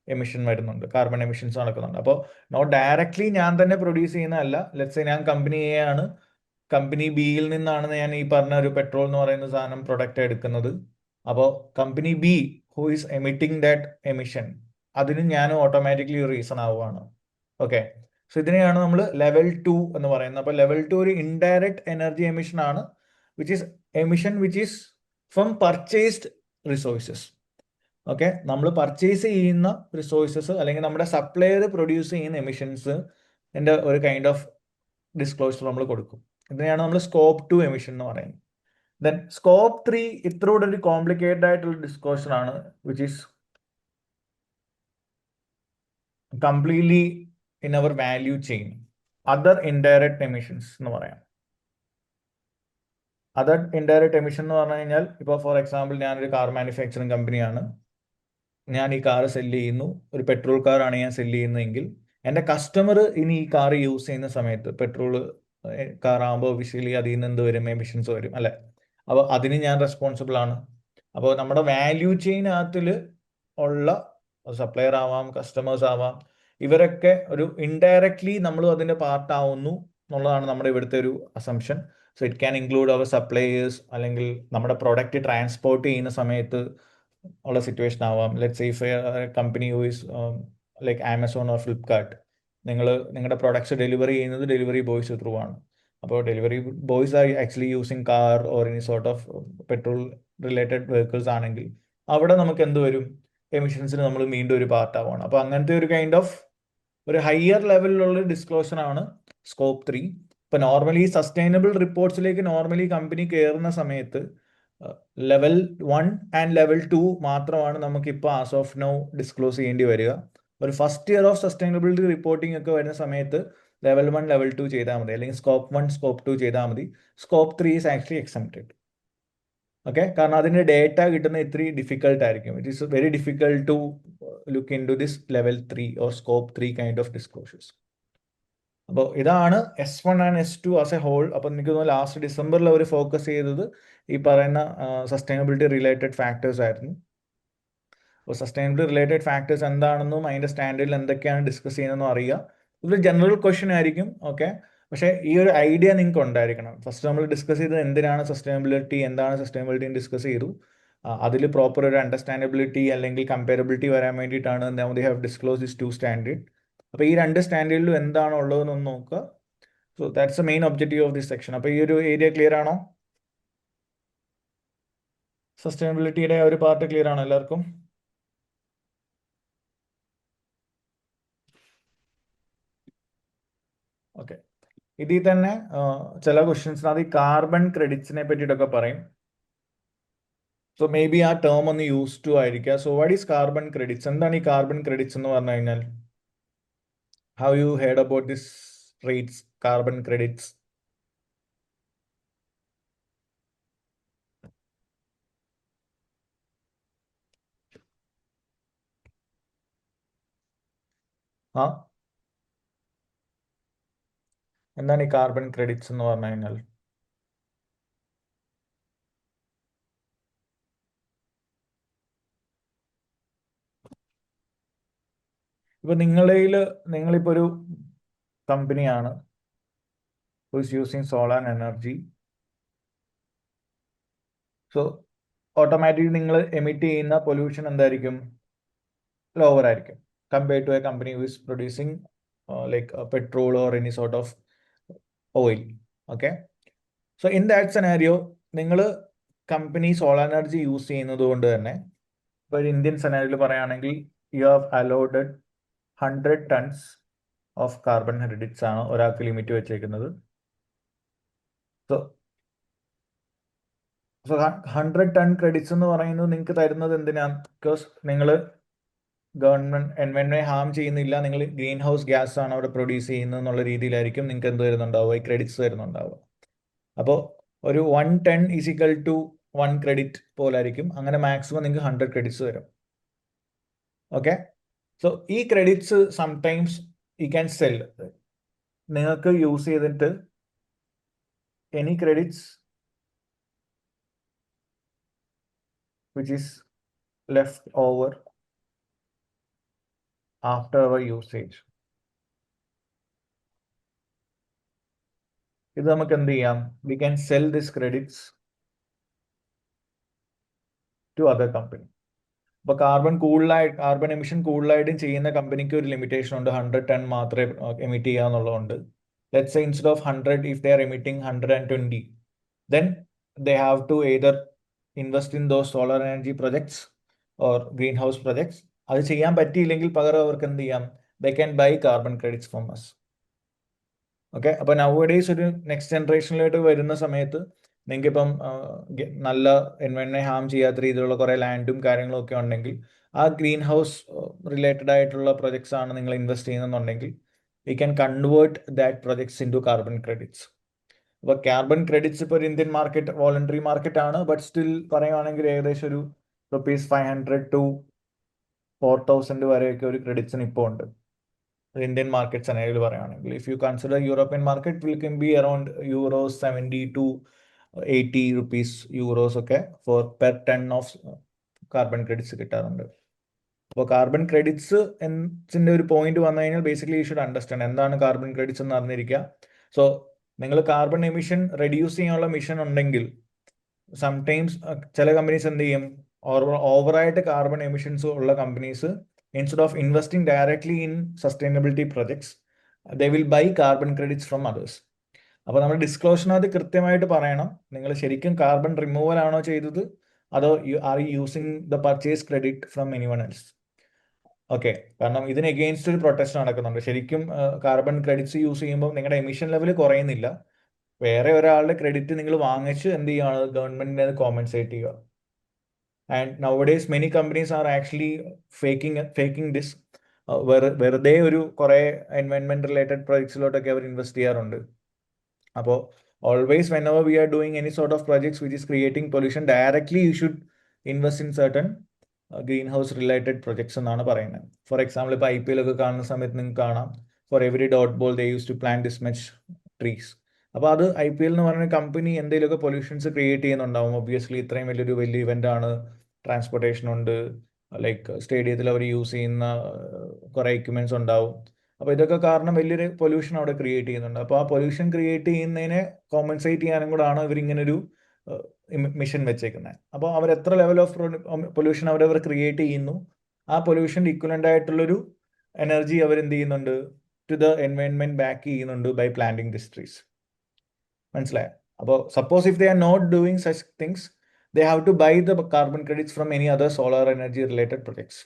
എമിഷൻ വരുന്നുണ്ട്, കാർബൺ എമിഷൻസ് നടക്കുന്നുണ്ട്. അപ്പോൾ നോട്ട് ഡയറക്ട്ലി ഞാൻ തന്നെ പ്രൊഡ്യൂസ് ചെയ്യുന്നതല്ല. ലെറ്റ്സ് സേ ഞാൻ കമ്പനി എ ആണ്, കമ്പനി ബിയിൽ നിന്നാണ് ഞാൻ ഈ പറഞ്ഞ ഒരു പെട്രോൾ എന്ന് പറയുന്ന സാധനം പ്രൊഡക്റ്റ് എടുക്കുന്നത്. അപ്പോൾ company B who is emitting that emission, അതിന് ഞാനും ഓട്ടോമാറ്റിക്കലി റീസൺ ആവുകയാണ്. ഓക്കെ, സോ ഇതിനെയാണ് നമ്മൾ ലെവൽ 2 എന്ന് പറയുന്നത്. അപ്പോൾ ലെവൽ 2 ഒരു ഇൻഡയറക്റ്റ് എനർജി എമിഷൻ ആണ്, which is emission which is from purchased resources. Okay, നമ്മൾ പർച്ചേസ് ചെയ്യുന്ന റിസോഴ്സസ് അല്ലെങ്കിൽ നമ്മുടെ സപ്ലയർ പ്രൊഡ്യൂസ് ചെയ്യുന്ന എമിഷൻസ് എൻ്റെ ഒരു കൈൻഡ് ഓഫ് ഡിസ്ക്ലോഷർ നമ്മൾ കൊടുക്കും. ഇതിനെയാണ് നമ്മൾ സ്കോപ്പ് 2 എമിഷൻ എന്ന് പറയുന്നത്. ദെൻ സ്കോപ്പ് 3 ഇത്രയോടെ ഒരു കോംപ്ലിക്കേറ്റഡ് ആയിട്ടുള്ള ഡിസ്ക്ലോഷർ ആണ്, which is completely in our value chain. Other indirect emissions എന്ന് പറയാം. അതർ ഇൻഡയറക്റ്റ് എമിഷൻ എന്ന് പറഞ്ഞു കഴിഞ്ഞാൽ ഇപ്പോൾ ഫോർ എക്സാമ്പിൾ ഞാനൊരു കാർ മാനുഫാക്ചറിങ് കമ്പനിയാണ്. ഞാൻ ഈ കാർ സെല്ല് ചെയ്യുന്നു, ഒരു പെട്രോൾ കാറാണ് ഞാൻ സെല്ല് ചെയ്യുന്നതെങ്കിൽ എൻ്റെ കസ്റ്റമർ ഇനി ഈ കാർ യൂസ് ചെയ്യുന്ന സമയത്ത് പെട്രോൾ കാർ ആകുമ്പോൾ ഒഫീഷ്യലി അതിൽ നിന്ന് എന്ത് വരും, എമിഷൻസ് വരും അല്ലേ. അപ്പോൾ അതിന് ഞാൻ റെസ്പോൺസിബിൾ ആണ്. അപ്പോൾ നമ്മുടെ വാല്യൂ ചെയിനകത്തിൽ ഉള്ള സപ്ലയർ ആവാം, കസ്റ്റമേഴ്സ് ആവാം, ഇവരൊക്കെ ഒരു ഇൻഡയറക്ട്ലി നമ്മൾ അതിൻ്റെ പാർട്ട് ആവുന്നു എന്നുള്ളതാണ് നമ്മുടെ ഇവിടുത്തെ ഒരു assumption. So it can include our suppliers, അല്ലെങ്കിൽ നമ്മുടെ പ്രൊഡക്റ്റ് ട്രാൻസ്പോർട്ട് ചെയ്യുന്ന സമയത്ത് ഉള്ള സിറ്റുവേഷൻ ആവാം. Let say if company who is like Amazon or Flipkart, നിങ്ങളുടെ പ്രൊഡക്ട്സ് ഡെലിവറി ചെയ്യുന്നത് ഡെലിവറി ബോയ്സ് ത്രൂ ആണ്. അപ്പോൾ delivery boys are actually using car or any sort of petrol related vehicles ആണെങ്കിൽ അവിടെ നമുക്ക് എന്ത് വരും, എമിഷൻസിന് നമ്മൾ വീണ്ടും ഒരു പാർട്ട് ആവുകയാണ്. അപ്പോൾ അങ്ങനത്തെ ഒരു കൈൻഡ് ഓഫ് ഒരു ഹയർ ലെവലിലുള്ള ഡിസ്ക്ലോഷർ ആണ് സ്കോപ്പ് 3. ഇപ്പൊ നോർമലി സസ്റ്റൈനബിൾ റിപ്പോർട്ട്സിലേക്ക് നോർമലി കമ്പനി കയറുന്ന സമയത്ത് ലെവൽ 1 ആൻഡ് ലെവൽ 2 മാത്രമാണ് നമുക്ക് ഇപ്പോൾ ആസ് ഓഫ് നൗ ഡിസ്ക്ലോസ് ചെയ്യേണ്ടി വരിക. ഒരു first year of sustainability reporting ഒക്കെ വരുന്ന സമയത്ത് ലെവൽ 1 ലെവൽ 2 ചെയ്താൽ മതി, അല്ലെങ്കിൽ സ്കോപ്പ് 1 സ്കോപ്പ് 2 ചെയ്താൽ മതി. Scope 3 is actually exempted. Okay, കാരണം അതിന്റെ ഡേറ്റ കിട്ടുന്ന ഇത്തിരി ഡിഫിക്കൽട്ട് ആയിരിക്കും. It is very difficult to look in to this level 3 or scope 3 kind of disclosures. അപ്പോൾ ഇതാണ് S1 and S2 as A whole. അപ്പോൾ എനിക്ക് തോന്നുന്നു ലാസ്റ്റ് ഡിസംബറിൽ അവർ ഫോക്കസ് ചെയ്തത് ഈ പറയുന്ന സസ്റ്റൈനബിലിറ്റി റിലേറ്റഡ് ഫാക്ടേഴ്സ് ആയിരുന്നു. അപ്പോൾ സസ്റ്റൈനബിലിറ്റി റിലേറ്റഡ് ഫാക്ടേഴ്സ് എന്താണെന്നും അതിൻ്റെ സ്റ്റാൻഡേർഡിൽ എന്തൊക്കെയാണ് ഡിസ്കസ് ചെയ്യുന്നതെന്നും അറിയുക. ഇതൊരു ജനറൽ ക്വസ്റ്റ്യൻ ആയിരിക്കും. ഓക്കെ, പക്ഷേ ഈ ഒരു ഐഡിയ നിങ്ങൾക്ക് ഉണ്ടായിരിക്കണം. ഫസ്റ്റ് നമ്മൾ ഡിസ്കസ് ചെയ്തത് എന്തിനാണ് സസ്റ്റൈനബിലിറ്റി, എന്താണ് സസ്റ്റൈനബിലിറ്റി ഡിസ്കസ് ചെയ്തു. അതിൽ പ്രോപ്പർ ഒരു അണ്ടർസ്റ്റാൻഡബിലിറ്റി അല്ലെങ്കിൽ കമ്പാരബിലിറ്റി വരാൻ വേണ്ടിയിട്ടാണ് they have disclose this 2 standard. അപ്പോൾ ഈ 2 സ്റ്റാൻഡേർഡിലും എന്താണ് ഉള്ളതെന്നൊന്ന് നോക്കുക. So that's the main objective of this section. അപ്പോൾ ഈ ഒരു ഏരിയ ക്ലിയർ ആണോ? സസ്റ്റൈനബിലിറ്റിയുടെ ഒരു പാർട്ട് ക്ലിയർ ആണോ എല്ലാവർക്കും? ഓക്കെ, ഇതിൽ തന്നെ ചില ക്വസ്റ്റ്യൻസിനകത്ത് ഈ കാർബൺ ക്രെഡിറ്റ്സിനെ പറ്റിയിട്ടൊക്കെ പറയും. സോ മേ ബി ആ ടേം ഒന്ന് യൂസ് ടു ആയിരിക്കുക. So what is carbon credits? എന്താണ് ഈ കാർബൺ ക്രെഡിറ്റ്സ് എന്ന് പറഞ്ഞു കഴിഞ്ഞാൽ? How you heard about this rates, carbon credits? ആ, എന്താണ് ഈ കാർബൺ ക്രെഡിറ്റ്സ് എന്ന് പറഞ്ഞു കഴിഞ്ഞാൽ? ഇപ്പൊ നിങ്ങളിപ്പോ ഒരു കമ്പനിയാണ് who's using solar energy. So automatically നിങ്ങൾ എമിറ്റ് ചെയ്യുന്ന പൊല്യൂഷൻ എന്തായിരിക്കും? ലോവർ ആയിരിക്കും compared to a company who is producing like petrol or any sort of oil. Okay, so in that scenario നിങ്ങൾ കമ്പനി സോളാർ എനർജി യൂസ് ചെയ്യുന്നത് കൊണ്ട് തന്നെ ഇപ്പോൾ ഒരു ഇന്ത്യൻ സെനാരിയോയിൽ പറയുകയാണെങ്കിൽ you have allotted 100 tons of carbon credits ആണ് ഒരാൾക്ക് ലിമിറ്റ് വെച്ചേക്കുന്നത്. സോ 100 ടൺ ക്രെഡിറ്റ്സ് എന്ന് പറയുന്നത് നിങ്ങൾക്ക് തരുന്നത് എന്തിനാണ്? ബിക്കോസ് നിങ്ങൾ ഗവൺമെന്റ് എൻവയോൺമെന്റിനെ ഹാം ചെയ്യുന്നില്ല, നിങ്ങൾ ഗ്രീൻ ഹൗസ് ഗ്യാസ് ആണ് അവിടെ പ്രൊഡ്യൂസ് ചെയ്യുന്നത് എന്നുള്ള രീതിയിലായിരിക്കും നിങ്ങൾക്ക് എന്ത് വരുന്നുണ്ടാവുക, ഈ ക്രെഡിറ്റ്സ് വരുന്നുണ്ടാവുക. അപ്പോൾ ഒരു 1 ton is equal to 1 credit പോലായിരിക്കും. അങ്ങനെ മാക്സിമം നിങ്ങൾക്ക് 100 ക്രെഡിറ്റ്സ് വരും. ഓക്കെ, സോ ഈ credits sometimes you can sell. നിങ്ങൾക്ക് യൂസ് ചെയ്തിട്ട് any credits which is left over after our usage, ഇത് നമുക്ക് എന്ത് ചെയ്യാം? We can sell these credits to other company. അപ്പോൾ കാർബൺ എമിഷൻ കൂടുതലായിട്ടും ചെയ്യുന്ന കമ്പനിക്ക് ഒരു ലിമിറ്റേഷൻ ഉണ്ട്. 100 ടൺ മാത്രമേ എമിറ്റ് ചെയ്യാന്നുള്ളതുകൊണ്ട്. Let's say instead of 100 if they are emitting 120, then they have to either invest in those solar energy projects or greenhouse projects. അത് ചെയ്യാൻ പറ്റിയില്ലെങ്കിൽ പകരം അവർക്ക് എന്ത് ചെയ്യാം? They can buy carbon credits from us. Okay, അപ്പോൾ നൗഡേയ്സ് ഒരു നെക്സ്റ്റ് ജനറേഷനിലോട്ട് വരുന്ന സമയത്ത് നിങ്ങൾക്ക് ഇപ്പം നല്ല എൻവയോൺമെന്റിനെ ഹാം ചെയ്യാത്ത രീതിയിലുള്ള കുറേ ലാൻഡും കാര്യങ്ങളും ഒക്കെ ഉണ്ടെങ്കിൽ ആ ഗ്രീൻ ഹൗസ് റിലേറ്റഡ് ആയിട്ടുള്ള പ്രൊജക്ട്സ് ആണ് നിങ്ങൾ ഇൻവെസ്റ്റ് ചെയ്യുന്നുണ്ടെങ്കിൽ we can convert that projects into carbon credits. അപ്പോൾ കാർബൺ ക്രെഡിറ്റ്സ് ഇപ്പോൾ ഒരു ഇന്ത്യൻ മാർക്കറ്റ് വോളണ്ടറി മാർക്കറ്റ് ആണ്, ബട്ട് സ്റ്റിൽ പറയുവാണെങ്കിൽ ഏകദേശം ഒരു ₹500 to 4,000 വരെയൊക്കെ ഒരു ക്രെഡിറ്റ്സിന് ഇപ്പോൾ ഉണ്ട് ഇന്ത്യൻ മാർക്കറ്റ് സെനറിയിൽ പറയുകയാണെങ്കിൽ. If you consider European market will can be around €70 to €80 ഒക്കെ for per ton of carbon credits കിട്ടാറുണ്ട്. അപ്പോൾ കാർബൺ ക്രെഡിറ്റ്സിൻ്റെ ഒരു പോയിന്റ് വന്നു കഴിഞ്ഞാൽ ബേസിക്കലി യു ഷുഡ് അണ്ടർസ്റ്റാൻഡ് എന്താണ് കാർബൺ ക്രെഡിറ്റ്സ് എന്ന് അറിഞ്ഞിരിക്കുക. സോ നിങ്ങൾ കാർബൺ എമിഷൻ റെഡ്യൂസ് ചെയ്യാനുള്ള മിഷൻ ഉണ്ടെങ്കിൽ സംടൈംസ് ചില കമ്പനീസ് എന്ത് ചെയ്യും, ഓവറായിട്ട് കാർബൺ എമിഷൻസ് ഉള്ള companies instead of investing directly in sustainability projects they will buy carbon credits from others. അപ്പോൾ നമ്മൾ ഡിസ്ക്ലോഷറിനകത്ത് കൃത്യമായിട്ട് പറയണം നിങ്ങൾ ശരിക്കും കാർബൺ റിമൂവൽ ആണോ ചെയ്തത് അതോ are you using the purchase credit from anyone else. Okay, കാരണം ഇതിന് എഗെയിൻസ്റ്റ് ഒരു പ്രൊട്ടസ്റ്റ് നടക്കുന്നുണ്ട്. ശരിക്കും കാർബൺ ക്രെഡിറ്റ്സ് യൂസ് ചെയ്യുമ്പോൾ നിങ്ങളുടെ എമിഷൻ ലെവൽ കുറയുന്നില്ല, വേറെ ഒരാളുടെ ക്രെഡിറ്റ് നിങ്ങൾ വാങ്ങിച്ച് എന്ത് ചെയ്യുകയാണ്, ഗവൺമെന്റിനെ കോമ്പൻസേറ്റ് ചെയ്യുക. And nowadays many companies are actually faking this. വെറുതെ ഒരു കുറേ എൻവയൺമെന്റ് റിലേറ്റഡ് പ്രൊജക്ട്സിലോട്ടൊക്കെ അവർ ഇൻവെസ്റ്റ് ചെയ്യാറുണ്ട്. അപ്പോൾ always whenever we are doing any sort of projects which is creating pollution directly you should invest in certain greenhouse related projects എന്നാണ് പറയുന്നത്. For example ഇപ്പോൾ IPL ഒക്കെ കാണുന്ന സമയത്ത് നിങ്ങൾക്ക് കാണാം, for every dot ball they use to plant this much trees. അപ്പോൾ അത് IPL എന്ന് പറയുന്ന കമ്പനി എന്തെങ്കിലുമൊക്കെ പൊല്യൂഷൻസ് ക്രിയേറ്റ് ചെയ്യുന്നുണ്ടാവും. ഒബ്വിയസ്ലി ഇത്രയും വലിയ ഇവൻ്റ് ആണ്, ട്രാൻസ്പോർട്ടേഷൻ ഉണ്ട്, ലൈക്ക് സ്റ്റേഡിയത്തിൽ അവർ യൂസ് ചെയ്യുന്ന കുറേ എക്യുപ്മെൻറ്റ്സ് ഉണ്ടാവും. അപ്പോൾ ഇതൊക്കെ കാരണം വലിയൊരു പൊല്യൂഷൻ അവിടെ ക്രിയേറ്റ് ചെയ്യുന്നുണ്ട്. അപ്പോൾ ആ പൊല്യൂഷൻ ക്രിയേറ്റ് ചെയ്യുന്നതിനെ കോമ്പൻസേറ്റ് ചെയ്യാനും കൂടാണ് ഇവരിങ്ങനൊരു മിഷൻ വെച്ചേക്കുന്നത്. അപ്പോൾ അവർ എത്ര ലെവൽ ഓഫ് പൊല്യൂഷൻ അവരവർ ക്രിയേറ്റ് ചെയ്യുന്നു, ആ പൊല്യൂഷൻ്റെ ഇക്വലൻ്റ് ആയിട്ടുള്ളൊരു എനർജി അവർ എന്ത് ചെയ്യുന്നുണ്ട്, ടു ദ എൻവയൺമെൻറ്റ് ബാക്ക് ചെയ്യുന്നുണ്ട് ബൈ പ്ലാന്റിങ് ദിസ് ട്രീസ്. മനസ്സിലായോ? അപ്പോൾ suppose if they are not doing such things they have to buy the carbon credits from any other solar energy related projects.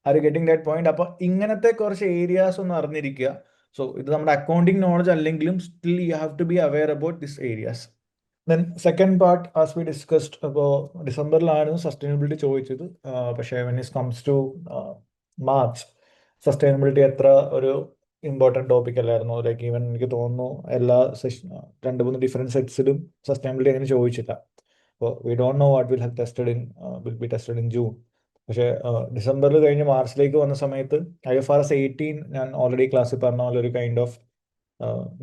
Are you getting that point? അപ്പോൾ ഇങ്ങനത്തെ കുറച്ച് areas ഒന്ന് അറിഞ്ഞിരിക്കുക. So ഇത് നമ്മുടെ accounting knowledge അല്ലെങ്കിലും still you have to be aware about this areas. Then second part as we discussed, അപ്പോൾ ഡിസംബറിലായിരുന്നു സസ്റ്റൈനബിലിറ്റി ചോദിച്ചത്. പക്ഷേ when it comes to March sustainability അത്ര ഒരു ഇമ്പോർട്ടൻറ്റ് ടോപ്പിക് അല്ലായിരുന്നു. ലൈക്ക് ഈവൻ എനിക്ക് തോന്നുന്നു എല്ലാ 2-3 ഡിഫറെൻറ്റ് സെറ്റ്സിലും സസ്റ്റൈനബിലിറ്റി അങ്ങനെ ചോദിച്ചില്ല. അപ്പോൾ we don't know what will be tested in June. പക്ഷേ ഡിസംബറിൽ കഴിഞ്ഞ് മാർച്ചിലേക്ക് വന്ന സമയത്ത് IFRS 18 ഞാൻ ഓൾറെഡി ക്ലാസ്സിൽ പറഞ്ഞ പോലെ ഒരു കൈൻഡ് ഓഫ്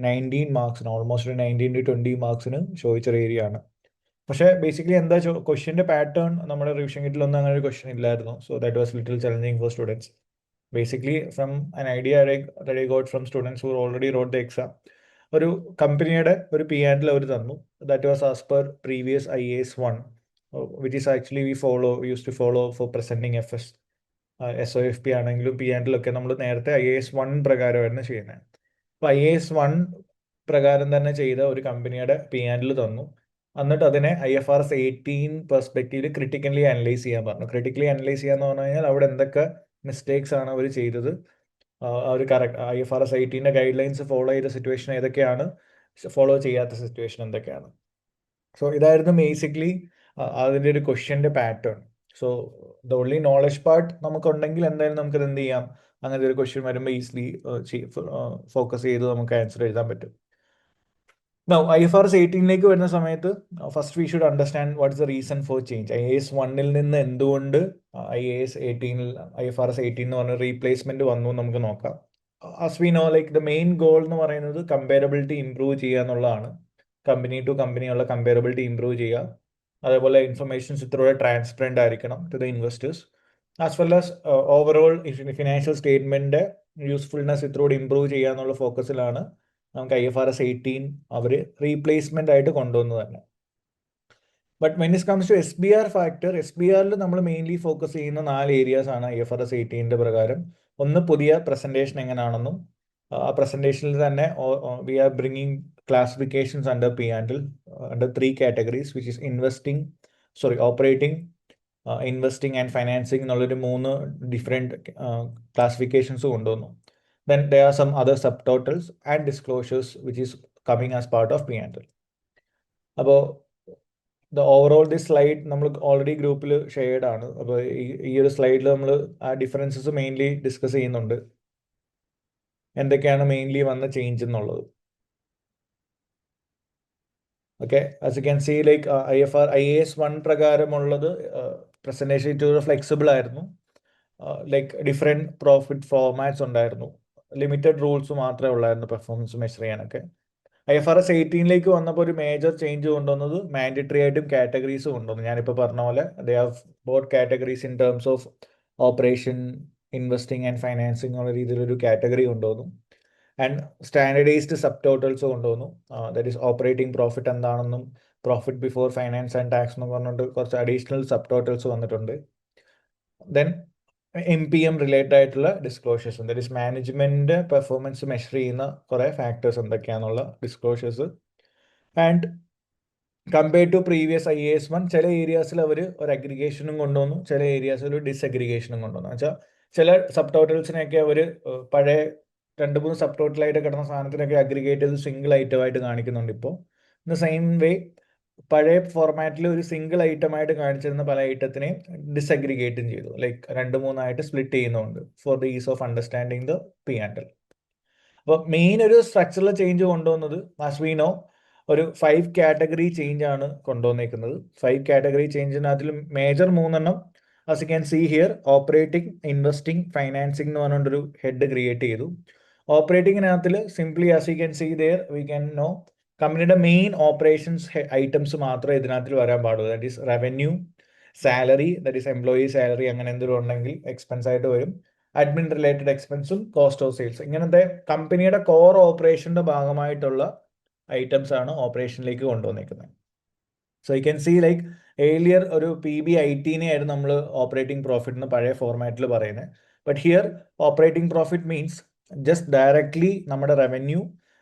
19 മാർക്സിന്, ഓൾമോസ്റ്റ് 19 to 20 മാർക്സിന് ചോദിച്ചൊരു ഏരിയ ആണ്. പക്ഷേ ബേസിക്കലി എന്താ ക്വസ്റ്റ്യൻ്റെ പാറ്റേൺ നമ്മുടെ റിവിഷൻ കിറ്റിലൊന്നും അങ്ങനെ ഒരു ക്വസ്റ്റ്യൻ ഇല്ലായിരുന്നു. So that was little challenging for students. Basically, from an idea that I got from students who already wrote the exam, ഒരു കമ്പനിയുടെ ഒരു P&L അവർ തന്നു. That was as per previous IAS 1, which is actually we used to follow for presenting FS. SOFP ആണെങ്കിലും P&L ഒക്കെ നമ്മൾ നേരത്തെ IAS 1 പ്രകാരമായിരുന്നു ചെയ്യുന്നത്. അപ്പോൾ IAS 1 പ്രകാരം തന്നെ ചെയ്ത ഒരു കമ്പനിയുടെ P&L തന്നു. എന്നിട്ട് അതിനെ IFRS 18 പെർസ്പെക്റ്റീവിൽ ക്രിട്ടിക്കലി അനലൈസ് ചെയ്യാൻ പറഞ്ഞു. ക്രിട്ടിക്കലി അനലൈസ് ചെയ്യാന്ന് പറഞ്ഞു കഴിഞ്ഞാൽ അവിടെ എന്തൊക്കെ മിസ്റ്റേക്സ് ആണ് അവർ ചെയ്തത്, അവർ correct IFRS 18 guidelines follow ചെയ്ത സിറ്റുവേഷൻ ഏതൊക്കെയാണ്, ഫോളോ ചെയ്യാത്ത സിറ്റുവേഷൻ എന്തൊക്കെയാണ്. സോ ഇതായിരുന്നു ബേസിക്കലി അതിൻ്റെ ഒരു ക്വസ്റ്റ്യൻ്റെ pattern. So the only knowledge part നമുക്കുണ്ടെങ്കിൽ എന്തായാലും നമുക്കത് എന്ത് ചെയ്യാം, അങ്ങനത്തെ ഒരു ക്വസ്റ്റ്യൻ വരുമ്പോൾ ഈസിലി ഫോക്കസ് ചെയ്ത് നമുക്ക് ആൻസർ എഴുതാൻ പറ്റും. Now, IFRS 18 വരുന്ന സമയത്ത് first we should understand what is the reason for change. IAS 1 നിന്ന് എന്തുകൊണ്ട് IAS 18 IFRS 18 എന്ന് പറഞ്ഞ റീപ്ലേസ്മെന്റ് വന്നു നമുക്ക് നോക്കാം. As we know, like the main goal എന്ന് പറയുന്നത് കമ്പയറബിലിറ്റി ഇംപ്രൂവ് ചെയ്യുക എന്നുള്ളതാണ്. കമ്പനി ടു കമ്പനിയുള്ള കമ്പയറബിലിറ്റി ഇംപ്രൂവ് ചെയ്യുക, അതേപോലെ ഇൻഫർമേഷൻസ് ഇത്രയോടെ ട്രാൻസ്പെറൻറ്റ് ആയിരിക്കണം to the investors, as well as overall financial statement usefulness ഇത്രയോടെ ഇംപ്രൂവ് ചെയ്യുക എന്നുള്ള ഫോക്കസിലാണ് നമുക്ക് IFRS 18 അവർ റീപ്ലേസ്മെന്റ് ആയിട്ട് കൊണ്ടുവന്നു തന്നെ. But when it comes to SBR factor, SBRൽ നമ്മൾ മെയിൻലി ഫോക്കസ് ചെയ്യുന്ന 4 ഏരിയാസ് ആണ് IFRS 18 പ്രകാരം. ഒന്ന്, പുതിയ പ്രസന്റേഷൻ എങ്ങനെയാണെന്നും, ആ പ്രസന്റേഷനിൽ തന്നെ we are bringing classifications under P&L under 3 categories, which is operating, investing and financing എന്നുള്ളൊരു 3 ഡിഫറെൻറ്റ് ക്ലാസിഫിക്കേഷൻസ് കൊണ്ടുവന്നു. Then there are some other subtotals and disclosures which is coming as part of P&L. അപ്പോൾ the overall this slide നമ്മൾ already ഗ്രൂപ്പിൽ shared ആണ്. അപ്പോൾ ഈ ഒരു സ്ലൈഡിൽ നമ്മൾ ആ ഡിഫറൻസസ് മെയിൻലി ഡിസ്കസ് ചെയ്യുന്നുണ്ട്. എന്തൊക്കെയാണ് മെയിൻലി വന്ന ചേഞ്ച് എന്നുള്ളത്. Okay, as you can see like IAS 1 പ്രകാരമുള്ളത് പ്രസന്റേഷൻ ഇറ്റ് ഫ്ലെക്സിബിൾ ആയിരുന്നു. ലൈക്ക് ഡിഫറെൻറ്റ് പ്രോഫിറ്റ് ഫോർമാറ്റ്സ് ഉണ്ടായിരുന്നു. ലിമിറ്റഡ് റൂൾസ് മാത്രമേ ഉള്ളായിരുന്നു പെർഫോമൻസ് മെഷർ ചെയ്യാനൊക്കെ. IFRS 18 വന്നപ്പോൾ ഒരു മേജർ ചേഞ്ച് കൊണ്ടുവന്നത് മാൻഡറ്ററി ആയിട്ടും കാറ്റഗറീസ് കൊണ്ടുവന്നു. ഞാനിപ്പോൾ പറഞ്ഞ പോലെ they have both categories in terms of operation, investing and financing എന്നുള്ള രീതിയിലൊരു കാറ്റഗറി കൊണ്ടുവന്നു. ആൻഡ് സ്റ്റാൻഡർഡൈസ്ഡ് സബ് ടോട്ടൽസ് കൊണ്ടുവന്നു. ദാറ്റ് ഈസ് ഓപ്പറേറ്റിംഗ് പ്രോഫിറ്റ് എന്താണെന്നും profit before finance and tax എന്ന് പറഞ്ഞുകൊണ്ട് കുറച്ച് അഡീഷണൽ സബ് ടോട്ടൽസ് വന്നിട്ടുണ്ട്. ദെൻ MPM റിലേറ്റഡ് ആയിട്ടുള്ള disclosures, that is management performance measure ചെയ്യുന്ന കുറേ ഫാക്ടേഴ്സ് എന്തൊക്കെയാണെന്നുള്ള disclosures. And compared to previous IAS 1 ചില ഏരിയാസിൽ അവർ ഒരു അഗ്രിഗേഷനും കൊണ്ടുവന്നു, ചില ഏരിയാസിൽ ഒരു ഡിസഗ്രിഗേഷനും കൊണ്ടുവന്നു. വെച്ചാൽ ചില സബ് ടോട്ടൽസിനെയൊക്കെ അവർ പഴയ 2-3 സബ് ടോട്ടലായിട്ട് കിടന്ന സാധനത്തിനൊക്കെ അഗ്രിഗേറ്റ് ചെയ്ത് സിംഗിൾ ഐറ്റമായിട്ട് കാണിക്കുന്നുണ്ട്. ഇപ്പോൾ ഇൻ ദ സെയിം വേ പഴയ ഫോർമാറ്റിൽ ഒരു സിംഗിൾ ഐറ്റമായിട്ട് കാണിച്ചിരുന്ന പല ഐറ്റത്തിനെയും ഡിസഗ്രിഗേറ്റും ചെയ്തു, ലൈക്ക് 2-3 സ്പ്ലിറ്റ് ചെയ്യുന്നുണ്ട് for the ease of understanding the P&L. അപ്പോൾ മെയിൻ ഒരു സ്ട്രക്ചറൽ ചേഞ്ച് കൊണ്ടുവന്നത് ആസ് വി നോ ഒരു 5 കാറ്റഗറി ചേഞ്ച് ആണ് കൊണ്ടുവന്നേക്കുന്നത്. 5 കാറ്റഗറി ചേഞ്ചിനകത്തിൽ major 3 as you can see here operating, investing, financing എന്ന് പറഞ്ഞൊരു ഹെഡ് ക്രിയേറ്റ് ചെയ്തു. ഓപ്പറേറ്റിംഗിനകത്തിൽ simply as you can see there we can know കമ്പനിയുടെ മെയിൻ ഓപ്പറേഷൻസ് ഐറ്റംസ് മാത്രമേ ഇതിനകത്തിൽ വരാൻ പാടുള്ളൂ. That is revenue, salary, that is employee salary, അങ്ങനെ എന്തെങ്കിലും ഉണ്ടെങ്കിൽ എക്സ്പെൻസ് ആയിട്ട് വരും. അഡ്മിൻ റിലേറ്റഡ് എക്സ്പെൻസും കോസ്റ്റ് ഓഫ് സെയിൽസ്, ഇങ്ങനത്തെ കമ്പനിയുടെ കോർ ഓപ്പറേഷന്റെ ഭാഗമായിട്ടുള്ള ഐറ്റംസ് ആണ് ഓപ്പറേഷനിലേക്ക് കൊണ്ടുവന്നിരിക്കുന്നത്. So you can see like earlier ഒരു PBIT ആയിരുന്നു നമ്മൾ ഓപ്പറേറ്റിംഗ് പ്രോഫിറ്റ് എന്ന് പഴയ ഫോർമാറ്റിൽ പറയുന്നത്. But here operating profit means just directly നമ്മുടെ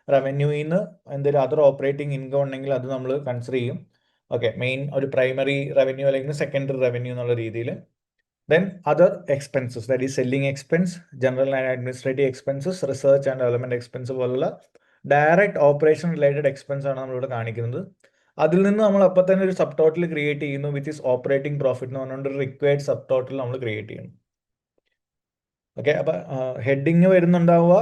റവന്യൂയിൽ നിന്ന് എന്തെങ്കിലും അതർ ഓപ്പറേറ്റിംഗ് ഇൻകം ഉണ്ടെങ്കിൽ അത് നമ്മൾ കൺസിഡർ ചെയ്യും. ഓക്കെ, മെയിൻ ഒരു പ്രൈമറി റവന്യൂ അല്ലെങ്കിൽ സെക്കൻഡറി റവന്യൂ എന്നുള്ള രീതിയിൽ. Then other expenses, that is selling expense, general and administrative expenses, research and development expense പോലുള്ള ഡയറക്റ്റ് ഓപ്പറേഷൻ റിലേറ്റഡ് എക്സ്പെൻസ് ആണ് നമ്മളിവിടെ കാണിക്കുന്നത്. അതിൽ നിന്ന് നമ്മൾ അപ്പം തന്നെ ഒരു സബ് ടോട്ടൽ ക്രിയേറ്റ് ചെയ്യുന്നു വിച്ച് ഈസ് ഓപ്പറേറ്റിംഗ് പ്രോഫിറ്റ് എന്ന് പറഞ്ഞുകൊണ്ട് ഒരു റിക്വയർഡ് സബ് ടോട്ടൽ നമ്മൾ ക്രിയേറ്റ് ചെയ്യുന്നു. ഓക്കെ, അപ്പം ഹെഡിങ് വരുന്നുണ്ടാവുക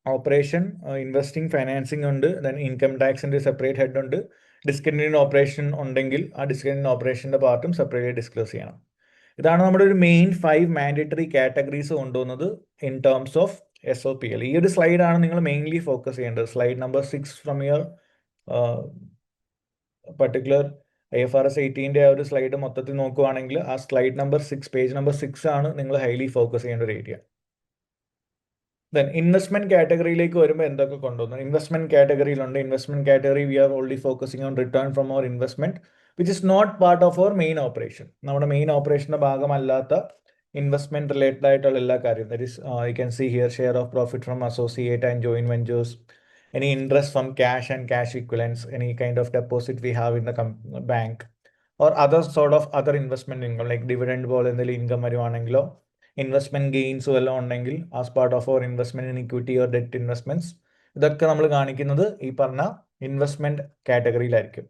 ഓപ്പറേഷൻ, ഇൻവെസ്റ്റിംഗ്, ഫൈനാൻസിങ് ഉണ്ട്. ദെൻ ഇൻകം ടാക്സിൻ്റെ സെപ്പറേറ്റ് ഹെഡ് ഉണ്ട്. ഡിസ്കണ്ടിന്യൂഡ് ഓപ്പറേഷൻ ഉണ്ടെങ്കിൽ ആ ഡിസ്കണ്ടിന്യൂഡ് ഓപ്പറേഷൻ്റെ പാർട്ടും സെപ്പറേറ്റ് ഡിസ്ക്ലോസ് ചെയ്യണം. ഇതാണ് നമ്മുടെ ഒരു മെയിൻ 5 മാൻഡറ്ററി കാറ്റഗറീസ് കൊണ്ടുവന്നത് ഇൻ ടേംസ് ഓഫ് SOPL. ഈ ഒരു സ്ലൈഡാണ് നിങ്ങൾ മെയിൻലി ഫോക്കസ് ചെയ്യേണ്ടത്. Slide number 6 from your particular IFRS 18 ആ ഒരു സ്ലൈഡ് മൊത്തത്തിൽ നോക്കുവാണെങ്കിൽ ആ സ്ലൈഡ് നമ്പർ 6, പേജ് നമ്പർ 6 ആണ് നിങ്ങൾ ഹൈലി ഫോക്കസ് ചെയ്യേണ്ട ഒരു ഏരിയ. ദെൻ ഇൻവെസ്റ്റ്മെന്റ് കാറ്റഗറിയിലേക്ക് വരുമ്പോൾ എന്തൊക്കെ കൊണ്ടുവന്നു? ഇൻവെസ്റ്റ്മെന്റ് കാറ്റഗറിയിലുണ്ട്. Investment category we are only focusing on return from our investment which is not part of our main operation. നമ്മുടെ മെയിൻ ഓപ്പറേഷന്റെ ഭാഗമല്ലാത്ത ഇൻവെസ്റ്റ്മെന്റ് റിലേറ്റഡ് ആയിട്ടുള്ള എല്ലാ കാര്യവും, that is you can see here share of profit from associate and joint ventures, any interest from cash and cash equivalents, any kind of deposit we have in the bank, or other sort of other investment income like dividend പോലെ എന്തെങ്കിലും income വരുവാണെങ്കിലോ investment gains വല്ലതും ഉണ്ടെങ്കിൽ as part of our investment in equity or debt investments, ഇതൊക്കെ നമ്മൾ കാണിക്കുന്നത് ഈ പറഞ്ഞ investment കാറ്റഗറിയിലായിരിക്കും.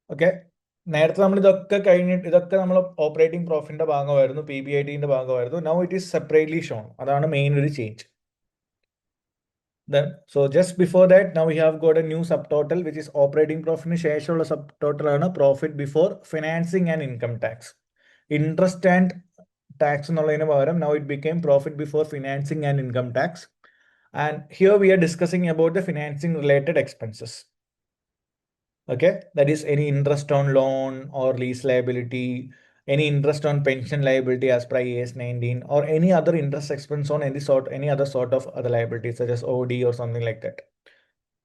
Okay, നേരത്തെ നമ്മൾ ഇതൊക്കെ കഴിഞ്ഞിട്ട് ഇതൊക്കെ നമ്മൾ ഓപ്പറേറ്റിംഗ് പ്രോഫിറ്റിന്റെ ഭാഗമായിരുന്നു, PBIT ഭാഗമായിരുന്നു. Now it is separately shown. അതാണ് മെയിൻ ഒരു change. Then, so just before that, now we have got a new subtotal which is operating profit. ശേഷമുള്ള subtotal ആണ് profit before financing and income tax. Interest and tax എന്നുള്ളതിന് പകരം now it became profit before financing and income tax. And here we are discussing about the financing related expenses. Okay, that is any interest on loan or lease liability, any interest on pension liability as per IAS 19, or any other interest expense on any other sort of other liabilities such as OD or something like that.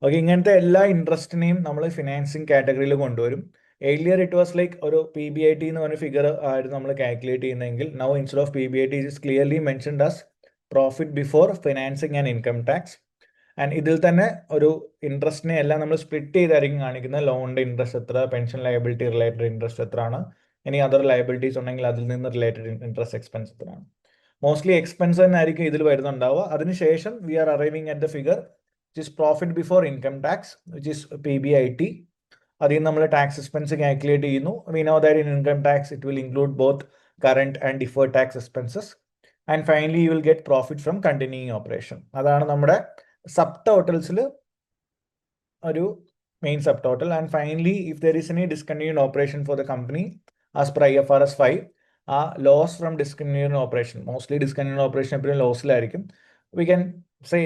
Okay, ഇങ്ങനത്തെ എല്ലാ ഇൻട്രസ്റ്റിനെയും നമ്മൾ financing കാറ്റഗറിയിൽ കൊണ്ടുവരും. Earlier it was like ഒരു PBIT എന്ന് പറഞ്ഞ figure ആയിരുന്നു നമ്മൾ കാൽക്കുലേറ്റ് ചെയ്യുന്നതെങ്കിൽ now instead of PBIT it is clearly mentioned as profit before financing and income tax. And ഇതിൽ തന്നെ ഒരു ഇൻട്രസ്റ്റിനെ എല്ലാം നമ്മൾ സ്പ്ലിറ്റ് ചെയ്തായിരിക്കും കാണിക്കുന്നത്. ലോണിന്റെ ഇൻട്രസ്റ്റ് എത്ര, പെൻഷൻ ലയബിലിറ്റി റിലേറ്റഡ് ഇൻട്രസ്റ്റ് എത്രയാണ്, ഇനി അതർ ലയബിലിറ്റീസ് ഉണ്ടെങ്കിൽ അതിൽ നിന്ന് റിലേറ്റഡ് ഇൻട്രസ്റ്റ് എക്സ്പെൻസ് എത്രയാണ്. മോസ്റ്റ്ലി എക്സ്പെൻസ് തന്നെ ആയിരിക്കും ഇതിൽ വരുന്നുണ്ടാവുക. അതിനുശേഷം we are arriving at the figure which is profit before income tax, which is PBIT. അതിൽ നമ്മൾ ടാക്സ് എക്സ്പെൻസ് കാൽക്കുലേറ്റ് ചെയ്യുന്നു. We know that in income tax it will include both current and deferred tax expenses. And finally you will get profit from continuing operation. അതാണ് നമ്മുടെ സബ് ടോട്ടൽസിൽ ഒരു main subtotal. And finally if there is any discontinued operation for the company as per IFRS 5, ആ loss from discontinued operation, mostly discontinued operation എപ്പോഴും ലോസിലായിരിക്കും. We can say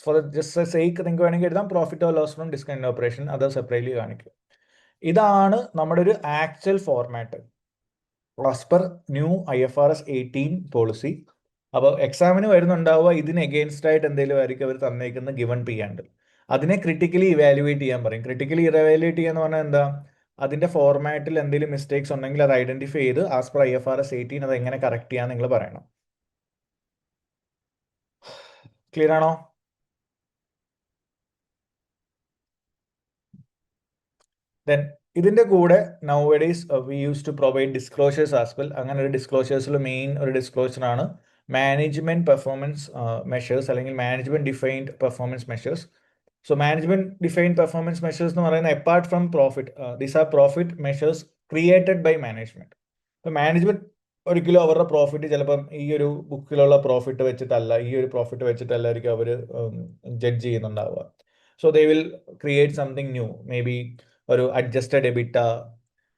for just sake നിങ്ങൾക്ക് വേണമെങ്കിൽ എഴുതാം profit or loss from discontinued operation, അത് separately കാണിക്കും. ഇതാണ് നമ്മുടെ ഒരു actual format as per new IFRS 18 policy. അപ്പോൾ എക്സാമിന് വരുന്നുണ്ടാവുക ഇതിന് എഗെയിൻസ്റ്റ് ആയിട്ട് എന്തെങ്കിലും ആയിരിക്കും അവർ തന്നേക്കുന്ന ഗിവൺ പി ആൻഡ് അതിനെ ക്രിട്ടിക്കലി ഇവാലുവേറ്റ് ചെയ്യാൻ പറയും. ക്രിട്ടിക്കലി ഇവാലുവേറ്റ് ചെയ്യാന്ന് പറഞ്ഞാൽ എന്താ, അതിന്റെ ഫോർമാറ്റിൽ എന്തെങ്കിലും മിസ്റ്റേക്സ് ഉണ്ടെങ്കിൽ അത് ഐഡന്റിഫൈ ചെയ്ത് ആസ് പെർ IFRS 18 അത് എങ്ങനെ കറക്റ്റ് ചെയ്യാൻ നിങ്ങൾ പറയണം. ക്ലിയർ ആണോ? ദെൻ ഇതിന്റെ കൂടെ nowadays we use to provide disclosures as well. അങ്ങനെ ഒരു ഡിസ്ക്ലോഷേഴ്സിൽ മെയിൻ ഒരു ഡിസ്ക്ലോഷർ ആണ് മാനേജ്മെന്റ് പെർഫോമൻസ് മെഷേഴ്സ് അല്ലെങ്കിൽ management defined performance measures. So management defined performance measures എന്ന് പറയുന്നത് apart from profit, these are profit measures created by management. ഇപ്പൊ management ഒരിക്കലും അവരുടെ പ്രോഫിറ്റ് ചിലപ്പം ഈ ഒരു ബുക്കിലുള്ള പ്രോഫിറ്റ് വെച്ചിട്ടല്ല, ഈ ഒരു പ്രോഫിറ്റ് വെച്ചിട്ടല്ലായിരിക്കും അവർ ജഡ്ജ് ചെയ്യുന്നുണ്ടാവുക. So they will create something new, maybe ഒരു അഡ്ജസ്റ്റഡ് എബിറ്റ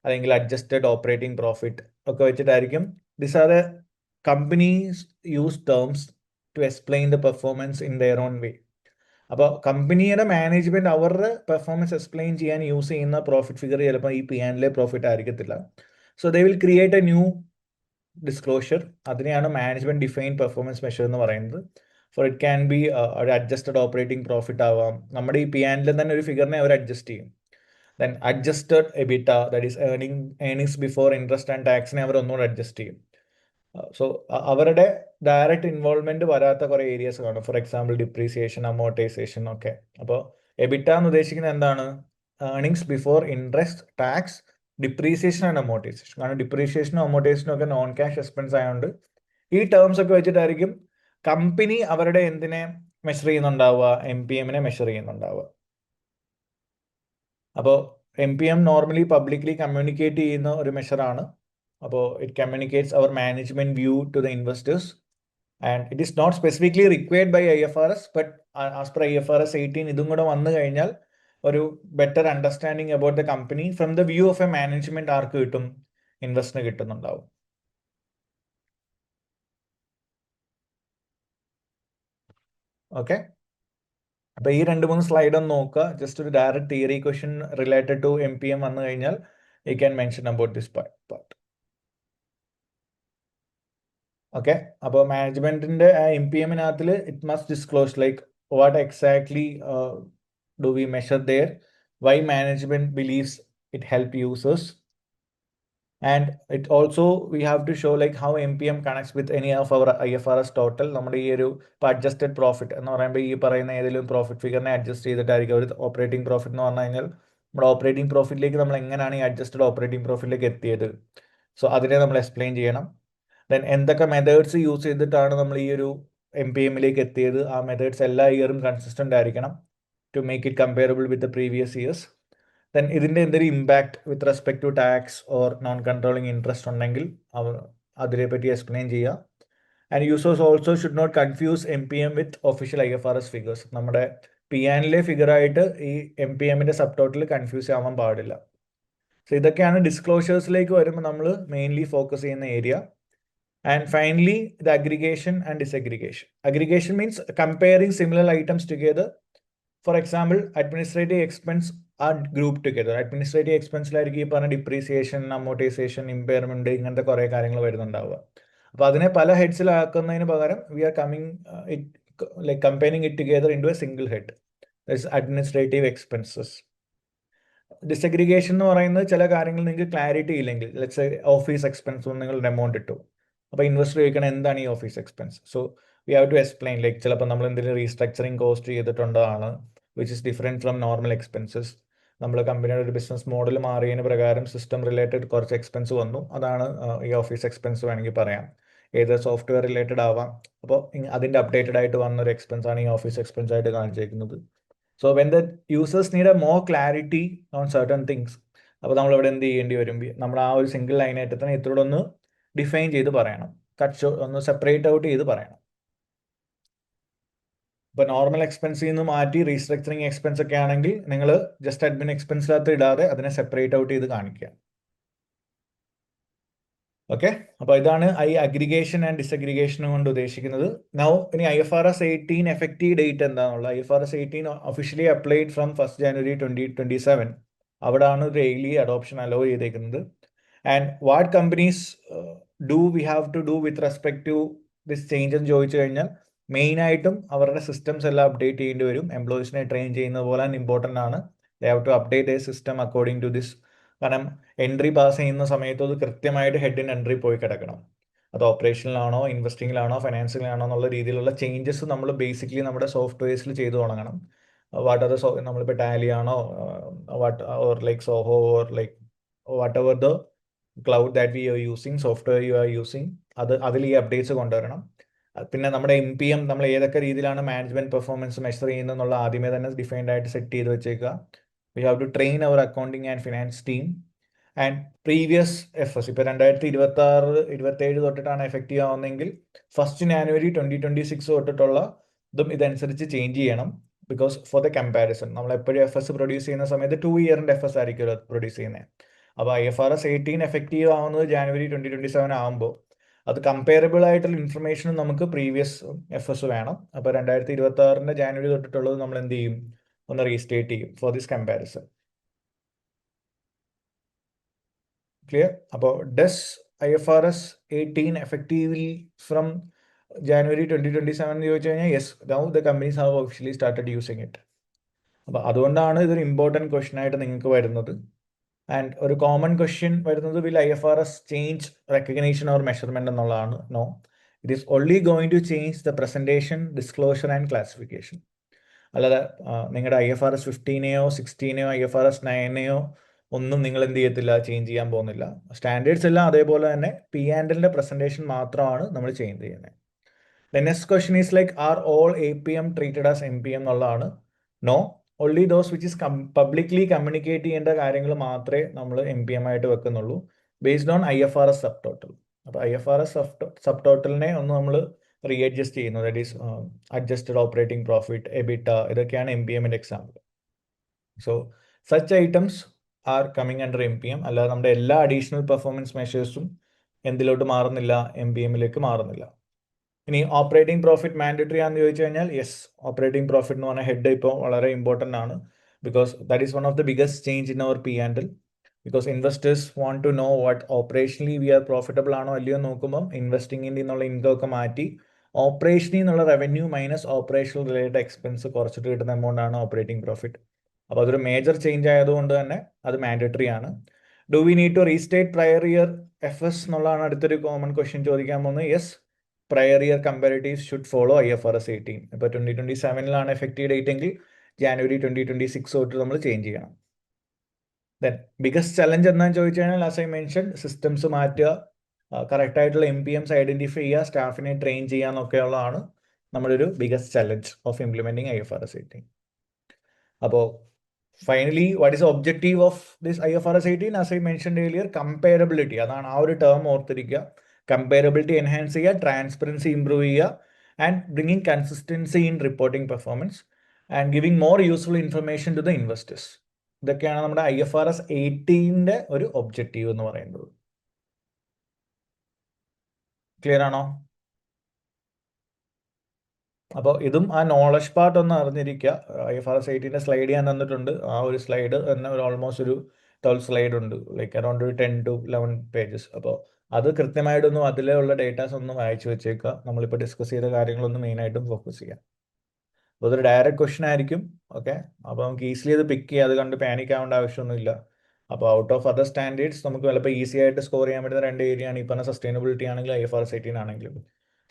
അല്ലെങ്കിൽ അഡ്ജസ്റ്റഡ് ഓപ്പറേറ്റിംഗ് പ്രോഫിറ്റ് ഒക്കെ വെച്ചിട്ടായിരിക്കും. This are the companies use terms to explain the performance in their own way. അപ്പോൾ കമ്പനിയുടെ മാനേജ്മെന്റ് അവരുടെ പെർഫോമൻസ് എക്സ്പ്ലെയിൻ ചെയ്യാൻ use ചെയ്യുന്ന profit figure ചിലപ്പോൾ ഈ P&L പ്രോഫിറ്റ് ആയിരിക്കത്തില്ല. So they will create a new disclosure. അതിനെയാണ് മാനേജ്മെന്റ് ഡിഫൈൻഡ് പെർഫോമൻസ് മെഷർ എന്ന് പറയുന്നത്. ഫോർ ഇറ്റ് ക്യാൻ ബി ഒരു അഡ്ജസ്റ്റഡ് ഓപ്പറേറ്റിംഗ് പ്രോഫിറ്റ് ആവാം. നമ്മുടെ ഈ P&L തന്നെ ഒരു ഫിഗറിനെ അവർ അഡ്ജസ്റ്റ് ചെയ്യും. Then adjusted EBITA, that is earnings before interest and ടാക്സിനെ അവർ ഒന്നുകൂടെ അഡ്ജസ്റ്റ് ചെയ്യും. സോ അവരുടെ ഡയറക്റ്റ് ഇൻവോൾവ്മെന്റ് വരാത്ത കുറെ ഏരിയസ് കാണും. ഫോർ എക്സാമ്പിൾ ഡിപ്രീസിയേഷൻ, അമോർട്ടൈസേഷൻ ഒക്കെ. അപ്പോൾ എബിറ്റ എന്ന് ഉദ്ദേശിക്കുന്നത് എന്താണ്? Earnings before interest, tax, depreciation and amortization. കാരണം ഡിപ്രീസിയേഷനും അമോർട്ടൈസേഷനും ഒക്കെ നോൺ ക്യാഷ് എക്സ്പെൻസ് ആയതുകൊണ്ട് ഈ ടേംസ് ഒക്കെ വെച്ചിട്ടായിരിക്കും കമ്പനി അവരുടെ എന്തിനെ മെഷർ ചെയ്യുന്നുണ്ടാവുക, MPM മെഷർ ചെയ്യുന്നുണ്ടാവുക. അപ്പോൾ MPM നോർമലി പബ്ലിക്കലി കമ്മ്യൂണിക്കേറ്റ് ചെയ്യുന്ന ഒരു മെഷറാണ്. അപ്പോൾ it communicates our management view to the investors and it is not specifically required by IFRS, but as per IFRS 18 ഇതും കൂടെ വന്നു കഴിഞ്ഞാൽ ഒരു better understanding about the company from the view of a management ആർക്ക് കിട്ടും? ഇൻവെസ്റ്ററിന് കിട്ടുന്നുണ്ടാവും. Okay, അപ്പൊ ഈ 2-3 സ്ലൈഡ് ഒന്ന് നോക്കുക. ജസ്റ്റ് ഒരു direct theory question related to MPM വന്നു കഴിഞ്ഞാൽ you can mention about this part. Okay, അപ്പോൾ മാനേജ്മെന്റിന്റെ MPM-നകത്തിൽ it must disclose like what exactly do we measure there, why management believes it help users, and it also we have to show like how MPM connects with any of our IFRS total. നമ്മുടെ ഈ ഒരു adjusted profit എന്ന് പറയുമ്പോൾ ഈ പറയുന്ന ഏതെങ്കിലും profit ഫിഗറിനെ adjust ചെയ്തിട്ടായിരിക്കും ഒരു operating profit എന്ന് പറഞ്ഞു കഴിഞ്ഞാൽ നമ്മുടെ ഓപ്പറേറ്റിംഗ് പ്രോഫിറ്റിലേക്ക് നമ്മൾ എങ്ങനെയാണ് ഈ അഡ്ജസ്റ്റഡ് ഓപ്പറേറ്റിംഗ് പ്രോഫിറ്റിലേക്ക് എത്തിയത്. സോ അതിനെ നമ്മൾ എക്സ്പ്ലെയിൻ ചെയ്യണം. ദെൻ എന്തൊക്കെ മെത്തേഡ്സ് യൂസ് ചെയ്തിട്ടാണ് നമ്മൾ ഈ ഒരു MPM-ലേക്ക് എത്തിയത്, ആ മെത്തേഡ്സ് എല്ലാ ഇയറും കൺസിസ്റ്റന്റ് ആയിരിക്കണം to make it comparable with the previous years. Then ഇതിൻ്റെ എന്തെങ്കിലും impact with respect to tax or non controlling interest ഉണ്ടെങ്കിൽ അതിനെപ്പറ്റി എക്സ്പ്ലെയിൻ ചെയ്യുക. And users also should not confuse MPM with official IFRS figures. നമ്മുടെ P&L ഫിഗറായിട്ട് ഈ MPM-ന്റെ sub total confuse ആവാൻ പാടില്ല. So ഇതൊക്കെയാണ് ഡിസ്ക്ലോഷേഴ്സിലേക്ക് വരുമ്പോൾ നമ്മൾ മെയിൻലി ഫോക്കസ് ചെയ്യുന്ന area. And finally, the aggregation and disaggregation. Aggregation means comparing similar items together. For example, administrative expense are grouped together. Administrative expense like depreciation, amortization, impairment, ingante kore കാര്യങ്ങൾ വരുന്നുണ്ടാവുക. അപ്പോൾ അതിനെ പല ഹെഡ്സിലാക്കുന്നതിന് പകരം we are coming like comparing it together into a single head. That is administrative expenses. ഡിസഗ്രിഗേഷൻ എന്ന് പറയുന്നത് ചില കാര്യങ്ങൾ നിങ്ങൾക്ക് ക്ലാരിറ്റി ഇല്ലെങ്കിൽ, ലെറ്റ്സ് ഓഫീസ് എക്സ്പെൻസ് നിങ്ങൾ എമൗണ്ട് ഇട്ടു, അപ്പോൾ ഇൻവെസ്റ്റർ ചോദിക്കണം എന്താണ് ഈ office expense. So we have to explain like ചിലപ്പോൾ നമ്മൾ എന്തെങ്കിലും റീസ്ട്രക്ചറിങ് കോസ്റ്റ് ചെയ്തിട്ടുള്ളതാണ് which is different from normal expenses. നമ്മൾ കമ്പനിയുടെ ഒരു ബിസിനസ് മോഡൽ മാറിയതിന് പ്രകാരം സിസ്റ്റം റിലേറ്റഡ് കുറച്ച് എക്സ്പെൻസ് വന്നു, അതാണ് ഈ ഓഫീസ് എക്സ്പെൻസ് വേണമെങ്കിൽ പറയാം. ഏത് സോഫ്റ്റ്വെയർ റിലേറ്റഡ് ആവാം. അപ്പോൾ അതിൻ്റെ അപ്ഡേറ്റഡ് ആയിട്ട് വന്നൊരു എക്സ്പെൻസ് ആണ് ഈ ഓഫീസ് എക്സ്പെൻസ് ആയിട്ട് കാണിച്ചേക്കുന്നത്. So when the users need a more clarity on certain things, അപ്പോൾ നമ്മൾ ഇവിടെ എന്ത് ചെയ്യേണ്ടി വരും, നമ്മൾ ആ ഒരു സിംഗിൾ ലൈനായിട്ട് തന്നെ ഇത്രയോടെ ഒന്ന് ഡിഫൈൻ ചെയ്ത് പറയണം. ഒന്ന് സെപ്പറേറ്റ് ഔട്ട് ചെയ്ത് പറയണം. ഇപ്പോൾ നോർമൽ എക്സ്പെൻസിൽ നിന്ന് മാറ്റി റീസ്ട്രക്ചറിങ് എക്സ്പെൻസ് ഒക്കെ ആണെങ്കിൽ നിങ്ങൾ ജസ്റ്റ് അഡ്മിൻ എക്സ്പെൻസിനകത്ത് ഇടാതെ അതിനെ സെപ്പറേറ്റ് ഔട്ട് ചെയ്ത് കാണിക്കുക. ഓക്കെ, അപ്പോൾ ഇതാണ് അഗ്രിഗേഷൻ ആൻഡ് ഡിസഗ്രിഗേഷൻ കൊണ്ട് ഉദ്ദേശിക്കുന്നത്. നൗ ഇനി IFRS 18 എഫക്റ്റീവ് ഡേറ്റ് എന്താണെന്നുള്ള IFRS 18 officially applied from 1st January 2027. അവിടാണ് ഡെയിലി അഡോപ്ഷൻ അലോ ചെയ്തേക്കുന്നത്. And what companies do we have to do with respect to this change എന്ന് ചോദിച്ചു കഴിഞ്ഞാൽ മെയിനായിട്ടും അവരുടെ സിസ്റ്റംസ് എല്ലാം അപ്ഡേറ്റ് ചെയ്യേണ്ടി വരും. എംപ്ലോയീസിനെ ട്രെയിൻ ചെയ്യുന്ന പോലെ ഇമ്പോർട്ടൻ്റ് ആണ്. They have to update a system according to this. കാരണം എൻട്രി പാസ് ചെയ്യുന്ന സമയത്ത് അത് കൃത്യമായിട്ട് ഹെഡ് ഇൻ എൻട്രി പോയി കിടക്കണം. അത് ഓപ്പറേഷനിലാണോ ഇൻവെസ്റ്റിങ്ങിലാണോ ഫൈനാൻസിലാണോ എന്നുള്ള രീതിയിലുള്ള ചേഞ്ചസ് നമ്മൾ ബേസിക്കലി നമ്മുടെ സോഫ്റ്റ്വെയർസിൽ ചെയ്തു തുടങ്ങണം. വാട്ട് അത് നമ്മളിപ്പോൾ ടാലി ആണോ what or like Zoho or like what ever the cloud that we are using software you are using അതിൽ ഈ അപ്ഡേറ്റ്സ് കൊണ്ടുവരണം. പിന്നെ നമ്മുടെ MPM നമ്മൾ ഏതൊക്കെ രീതിയിലാണ് മാനേജ്മെന്റ് പെർഫോമൻസ് മെഷർ ചെയ്യുന്നതെന്നുള്ള ആദ്യമേ തന്നെ ഡിഫൈൻഡ് ആയിട്ട് സെറ്റ് ചെയ്ത് വെച്ചേക്കുക. We have to train our accounting and finance team and previous FS ഇപ്പോൾ 2026-27 തൊട്ടിട്ടാണ് എഫക്റ്റീവ് ആവുന്നതെങ്കിൽ 1st January 2026 തൊട്ടിട്ടുള്ള ഇതും ഇതനുസരിച്ച് ചേഞ്ച് ചെയ്യണം. ബിക്കോസ് ഫോർ ദ കമ്പാരിസൺ നമ്മൾ എപ്പോഴും FS പ്രൊഡ്യൂസ് ചെയ്യുന്ന സമയത്ത് 2 ഇയറിൻ്റെ FS ആയിരിക്കുമല്ലോ പ്രൊഡ്യൂസ് ചെയ്യുന്നത്. അപ്പോൾ IFRS 18 എഫക്റ്റീവ് ആവുന്നത് January 2027 ആകുമ്പോൾ അത് കമ്പയറബിൾ ആയിട്ടുള്ള ഇൻഫർമേഷനും നമുക്ക് പ്രീവിയസ് FS വേണം. അപ്പോൾ 2026 January തൊട്ടിട്ടുള്ളത് നമ്മൾ എന്ത് ചെയ്യും, ഒന്ന് റീസ്റ്റേറ്റ് ചെയ്യും ഫോർ ദിസ് കമ്പാരിസൺ. ക്ലിയർ? അപ്പോൾ does IFRS 18 effectively from January 2027 എന്ന് ചോദിച്ചു കഴിഞ്ഞാൽ yes, now the companies have officially started using it. അപ്പോൾ അതുകൊണ്ടാണ് ഇതൊരു ഇമ്പോർട്ടൻറ്റ് ക്വസ്റ്റൻ ആയിട്ട് നിങ്ങൾക്ക് വരുന്നത്. ആൻഡ് ഒരു കോമൺ ക്വസ്റ്റ്യൻ വരുന്നത് will IFRS change recognition or measurement എന്നുള്ളതാണ്. No, it is only going to change the presentation, disclosure and classification. അല്ലാതെ നിങ്ങളുടെ IFRS 15-നെയോ 16-നെയോ IFRS 9-നെയോ ഒന്നും നിങ്ങൾ എന്ത് ചെയ്യത്തില്ല, ചേഞ്ച് ചെയ്യാൻ പോകുന്നില്ല. സ്റ്റാൻഡേർഡ്സ് എല്ലാം അതേപോലെ തന്നെ P&Lന്റെ പ്രസന്റേഷൻ മാത്രമാണ് നമ്മൾ ചേഞ്ച് ചെയ്യുന്നത്. The next question is like are all APM treated as MPM എന്നുള്ളതാണ്. No, only those which is publicly communicate ചെയ്യേണ്ട കാര്യങ്ങൾ മാത്രമേ നമ്മൾ MPM ആയിട്ട് വെക്കുന്നുള്ളൂ, based on IFRS subtotal. അപ്പോൾ IFRS സബ് ടോട്ടലിനെ ഒന്ന് നമ്മൾ റീഅഡ്ജസ്റ്റ് ചെയ്യുന്നു. That is adjusted operating profit, EBITDA, ഇതൊക്കെയാണ് MPMന്റെ example. So such items are coming under MPM. അല്ലാതെ നമ്മുടെ എല്ലാ അഡീഷണൽ പെർഫോമൻസ് മെഷേഴ്സും എന്തിലോട്ട് മാറുന്നില്ല, MPMലേക്ക് മാറുന്നില്ല. ഇനി ഓപ്പറേറ്റിംഗ് പ്രോഫിറ്റ് മാൻഡറ്ററി ആണെന്ന് ചോദിച്ചു കഴിഞ്ഞാൽ യെസ്, ഓപ്പറേറ്റിംഗ് പ്രോഫിറ്റ് എന്ന് പറഞ്ഞ ഹെഡ് ഇപ്പോൾ വളരെ ഇമ്പോർട്ടൻ്റ് ആണ്. Because that is one of the biggest change in our P&L. Because investors want to know what operationally we are profitable ആണോ അല്ലയോ നോക്കുമ്പം ഇൻവെസ്റ്റിംഗിൻ്റെ എന്നുള്ള ഇൻകം ഒക്കെ മാറ്റി ഓപ്പറേഷനിൽ നിന്നുള്ള revenue minus operational related expense കുറച്ചിട്ട് കിട്ടുന്ന എമൗണ്ട് ആണ് ഓപ്പറേറ്റിംഗ് പ്രോഫിറ്റ്. അപ്പോൾ അതൊരു മേജർ ചേഞ്ച് ആയതുകൊണ്ട് തന്നെ അത് മാൻഡറ്ററി ആണ്. Do we need to restate prior year FS എന്നുള്ളതാണ് അടുത്തൊരു കോമൺ ക്വസ്റ്റ്യൻ ചോദിക്കാൻ പോകുന്നത്. Yes, prior year comparatives should follow IFRS 18. ഇപ്പോൾ 2027-ലാണ് എഫക്റ്റീവ് ഡേറ്റ് എങ്കിൽ January 2026 തൊട്ട് നമ്മൾ ചേഞ്ച് ചെയ്യണം. ദെൻ ബിഗസ്റ്റ് ചലഞ്ച് എന്താണെന്ന് ചോദിച്ചു കഴിഞ്ഞാൽ ആസ് ഐ മെൻഷൻ, സിസ്റ്റംസ് മാറ്റുക, കറക്റ്റ് ആയിട്ടുള്ള MPMs ഐഡന്റിഫൈ ചെയ്യുക, സ്റ്റാഫിനെ ട്രെയിൻ ചെയ്യുക എന്നൊക്കെയുള്ളതാണ് നമ്മുടെ ഒരു biggest challenge of implementing IFRS 18. അപ്പോൾ finally what is objective of this IFRS 18? As I mention earlier, comparability. അതാണ് ആ ഒരു ടേം ഓർത്തിരിക്കുക. കമ്പയറബിലിറ്റി എൻഹാൻസ് ചെയ്യുക, ട്രാൻസ്പെറൻസി ഇംപ്രൂവ് ചെയ്യുക, and bringing consistency in reporting performance and giving more useful information to the investors. ഇതൊക്കെയാണ് നമ്മുടെ IFRS 18-ന്റെ ഒരു objective എന്ന് പറയുന്നത്. ക്ലിയർ ആണോ? അപ്പോൾ ഇതും ആ നോളജ് പാർട്ട് ഒന്ന് അറിഞ്ഞിരിക്കുക. IFRS 18-ന്റെ സ്ലൈഡ് ഞാൻ തന്നിട്ടുണ്ട്. ആ ഒരു സ്ലൈഡ് തന്നെ ഒരു ഓൾമോസ്റ്റ് ഒരു 12 സ്ലൈഡ് ഉണ്ട്, ലൈക്ക് അറൗണ്ട് ഒരു 10 to 11 പേജസ്. അപ്പോൾ അത് കൃത്യമായിട്ടൊന്നും അതിലുള്ള ഡേറ്റാസ് ഒന്നും വായിച്ചു വെച്ചേക്കുക. നമ്മളിപ്പോൾ ഡിസ്കസ് ചെയ്ത കാര്യങ്ങളൊന്നും മെയിനായിട്ടും ഫോക്കസ് ചെയ്യാം. അപ്പോൾ അതൊരു ഡയറക്റ്റ് ക്വസ്റ്റൻ ആയിരിക്കും. ഓക്കെ, അപ്പോൾ നമുക്ക് ഈസിലി അത് പിക്ക് ചെയ്യുക, അത് കണ്ട് പാനിക് ആവേണ്ട ആവശ്യമൊന്നുമില്ല. അപ്പോൾ ഔട്ട് ഓഫ് അതർ സ്റ്റാൻഡേർഡ്സ് നമുക്ക് ചിലപ്പോൾ ഈസി ആയിട്ട് സ്കോർ ചെയ്യാൻ പറ്റുന്ന 2 ഏരിയയാണ് ഈ പറഞ്ഞ സസ്റ്റൈനബിലിറ്റി ആണെങ്കിലും IFRS 18 ആണെങ്കിലും.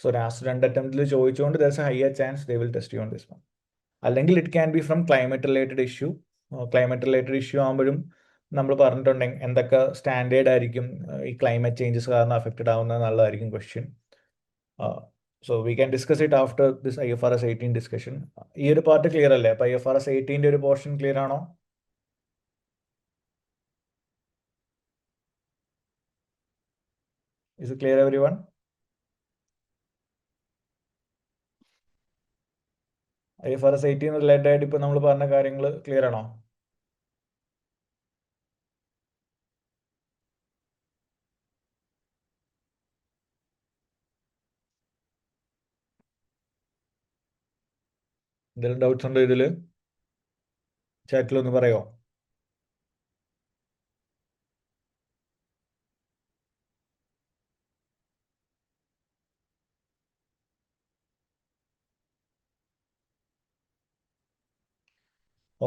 സോ ലാസ്റ്റ് 2 അറ്റംപ്റ്റിൽ ചോദിച്ചുകൊണ്ട് there is a higher chance they will test you on this one. അല്ലെങ്കിൽ it can be from climate related issue. Climate related issue ആകുമ്പോഴും നമ്മൾ പറഞ്ഞിട്ടുണ്ടെങ്കിൽ എന്തൊക്കെ സ്റ്റാൻഡേർഡ് ആയിരിക്കും ഈ ക്ലൈമറ്റ് ചേഞ്ചസ് കാരണം അഫക്റ്റഡ് ആവുന്നത് നല്ലതായിരിക്കും question. So we can discuss it after this IFRS 18 discussion. ഈ ഒരു പാർട്ട് ക്ലിയർ അല്ലേ? അപ്പോൾ IFRS 18-ന്റെ ഒരു പോർഷൻ ക്ലിയർ ആണോ? Is it clear, everyone? IFRS 18 related ആയിട്ട് ഇപ്പോൾ നമ്മൾ പറഞ്ഞ കാര്യങ്ങൾ ക്ലിയർ ആണോ? എന്തെങ്കിലും ഡൗട്ട്സ് ഉണ്ടോ ഇതിൽ? ചാറ്റിലൊന്ന് പറയോ?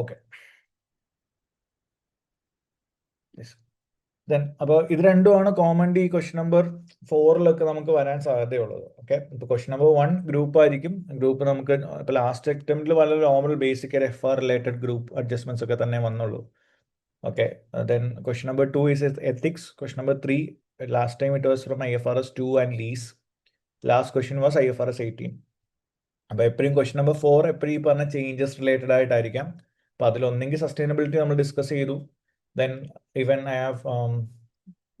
ഓക്കെ. ദെൻ അപ്പോൾ ഇത് രണ്ടുമാണ് കോമൺലി ഈ ക്വസ്റ്റ്യൻ നമ്പർ 4 നമുക്ക് വരാൻ സാധ്യതയുള്ളത്. ഓക്കെ, ഇപ്പോൾ ക്വസ്റ്റ്യൻ നമ്പർ 1 ഗ്രൂപ്പ് ആയിരിക്കും. ഗ്രൂപ്പ് നമുക്ക് ഇപ്പോൾ ലാസ്റ്റ് അറ്റംപ്റ്റിൽ വളരെ normal basic FR related group adjustments ഒക്കെ തന്നെ വന്നുള്ളൂ. Okay, then question number 2 is ethics. Question number 3, last time it was from IFRS 2 and lease. Last question was IFRS 18. അപ്പോൾ എപ്പോഴും ക്വസ്റ്റ്യൻ നമ്പർ 4 എപ്പോഴും ഈ പറഞ്ഞ ചേഞ്ചസ് റിലേറ്റഡ് ആയിട്ടായിരിക്കാം. അപ്പോൾ അതിലൊന്നെങ്കിൽ സസ്റ്റൈനബിലിറ്റി നമ്മൾ ഡിസ്കസ് ചെയ്തു. Then even I have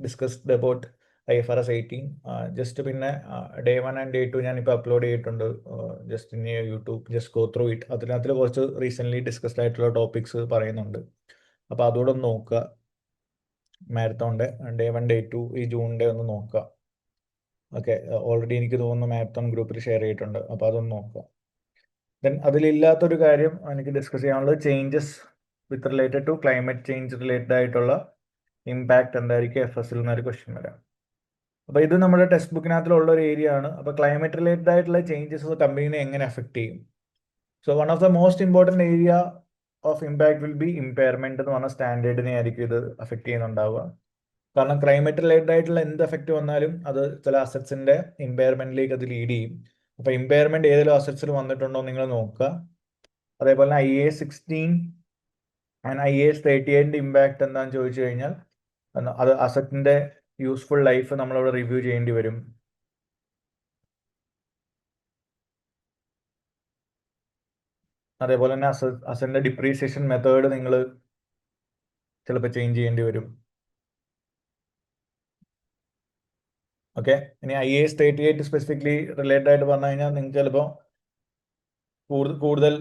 discussed about IFRS 18. Just പിന്നെ day 1 and day 2 ഞാനിപ്പോൾ അപ്ലോഡ് ചെയ്തിട്ടുണ്ട്. Just in YouTube, just go through it. അതിനകത്തിൽ കുറച്ച് റീസെൻ്റ്ലി ഡിസ്കസ്ഡ് ആയിട്ടുള്ള ടോപ്പിക്സ് പറയുന്നുണ്ട്. അപ്പോൾ അതുകൂടെ ഒന്ന് നോക്കുക. മാരത്തോണിൻ്റെ day 1 day 2 ഈ ജൂണിൻ്റെ ഒന്ന് നോക്കുക. ഓക്കെ, ഓൾറെഡി എനിക്ക് തോന്നുന്നു മാരത്തോൺ ഗ്രൂപ്പിൽ ഷെയർ ചെയ്തിട്ടുണ്ട്. അപ്പോൾ അതൊന്ന് നോക്കുക. ദെൻ അതിലില്ലാത്തൊരു കാര്യം എനിക്ക് ഡിസ്കസ് ചെയ്യാനുള്ളത് changes with related to climate change related ആയിട്ടുള്ള ഇമ്പാക്ട് എന്തായിരിക്കും FSൽ നിന്നൊരു ക്വസ്റ്റ്യൻ വരാം. അപ്പോൾ ഇത് നമ്മുടെ ടെക്സ്റ്റ് ബുക്കിനകത്തിലുള്ള ഒരു ഏരിയ ആണ്. അപ്പോൾ ക്ലൈമറ്റ് റിലേറ്റഡ് ആയിട്ടുള്ള ചേഞ്ചസ് കമ്പനീനെ എങ്ങനെ അഫക്റ്റ് ചെയ്യും? So one of the most important area of impact will be impairment എന്ന് പറഞ്ഞ സ്റ്റാൻഡേർഡിനെ ആയിരിക്കും ഇത് അഫക്റ്റ് ചെയ്യുന്നുണ്ടാവുക. കാരണം ക്ലൈമറ്റ് റിലേറ്റഡ് ആയിട്ടുള്ള എന്ത് എഫക്റ്റ് വന്നാലും അത് ചില അസറ്റ്സിന്റെ ഇമ്പയർമെന്റിലേക്ക് അത് ലീഡ് ചെയ്യും. അപ്പോൾ ഇമ്പയർമെന്റ് ഏതെങ്കിലും അസറ്റ്സിൽ വന്നിട്ടുണ്ടോ നിങ്ങൾ നോക്കുക. അതേപോലെ തന്നെ IAS 16 ആൻഡ് IAS 38 ഇമ്പാക്ട് എന്താണെന്ന് ചോദിച്ചു കഴിഞ്ഞാൽ അത് അസറ്റിന്റെ യൂസ്ഫുൾ ലൈഫ് നമ്മളവിടെ റിവ്യൂ ചെയ്യേണ്ടി വരും. അതേപോലെ തന്നെ അസറ്റിന്റെ ഡിപ്രീസിയേഷൻ മെത്തേഡ് നിങ്ങൾ ചിലപ്പോൾ ചേഞ്ച് ചെയ്യേണ്ടി വരും. ഓക്കെ, ഇനി IAS 38 സ്പെസിഫിക്കലി റിലേറ്റഡ് ആയിട്ട് പറഞ്ഞു കഴിഞ്ഞാൽ നിങ്ങൾക്ക് ചിലപ്പോൾ കൂടുതൽ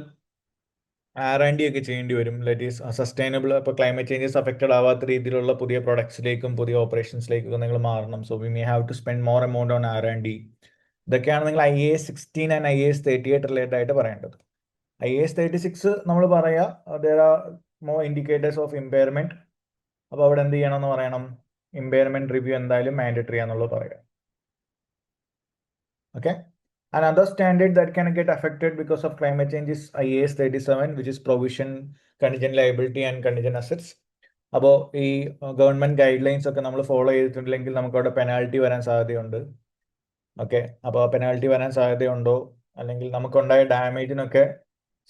R&D ഒക്കെ ചെയ്യേണ്ടി വരും. Light is sustainable. ഇപ്പോൾ ക്ലൈമറ്റ് ചേഞ്ചസ് അഫക്റ്റഡ് ആവാത്ത രീതിയിലുള്ള പുതിയ പ്രൊഡക്ട്സിലേക്കും പുതിയ ഓപ്പറേഷൻസിലേക്കൊക്കെ നിങ്ങൾ മാറണം. So we may have to spend more amount on R&D. ഇതൊക്കെയാണ് നിങ്ങൾ IAS 16 ആൻഡ് IAS 38 റിലേറ്റഡ് ആയിട്ട് പറയേണ്ടത്. IAS 36 നമ്മൾ പറയാ there are more indicators of impairment. അപ്പോൾ അവിടെ എന്ത് ചെയ്യണം എന്ന് പറയണം? ഇമ്പയർമെന്റ് റിവ്യൂ എന്തായാലും മാൻഡേറ്ററി ആണെന്നുള്ളത് പറയാം. Okay, another standard that can get affected because of climate change is IAS 37, which is provision, contingent liability and contingent assets. അപ്പോൾ ഈ ഗവൺമെന്റ് ഗൈഡ് ലൈൻസ് ഒക്കെ നമ്മൾ ഫോളോ ചെയ്തിട്ടുണ്ടെങ്കിൽ നമുക്ക് അവിടെ പെനാൽറ്റി വരാൻ സാധ്യതയുണ്ട്. ഓക്കെ, അപ്പോൾ പെനാൽറ്റി വരാൻ സാധ്യതയുണ്ടോ, അല്ലെങ്കിൽ നമുക്കുണ്ടായ ഡാമേജിനൊക്കെ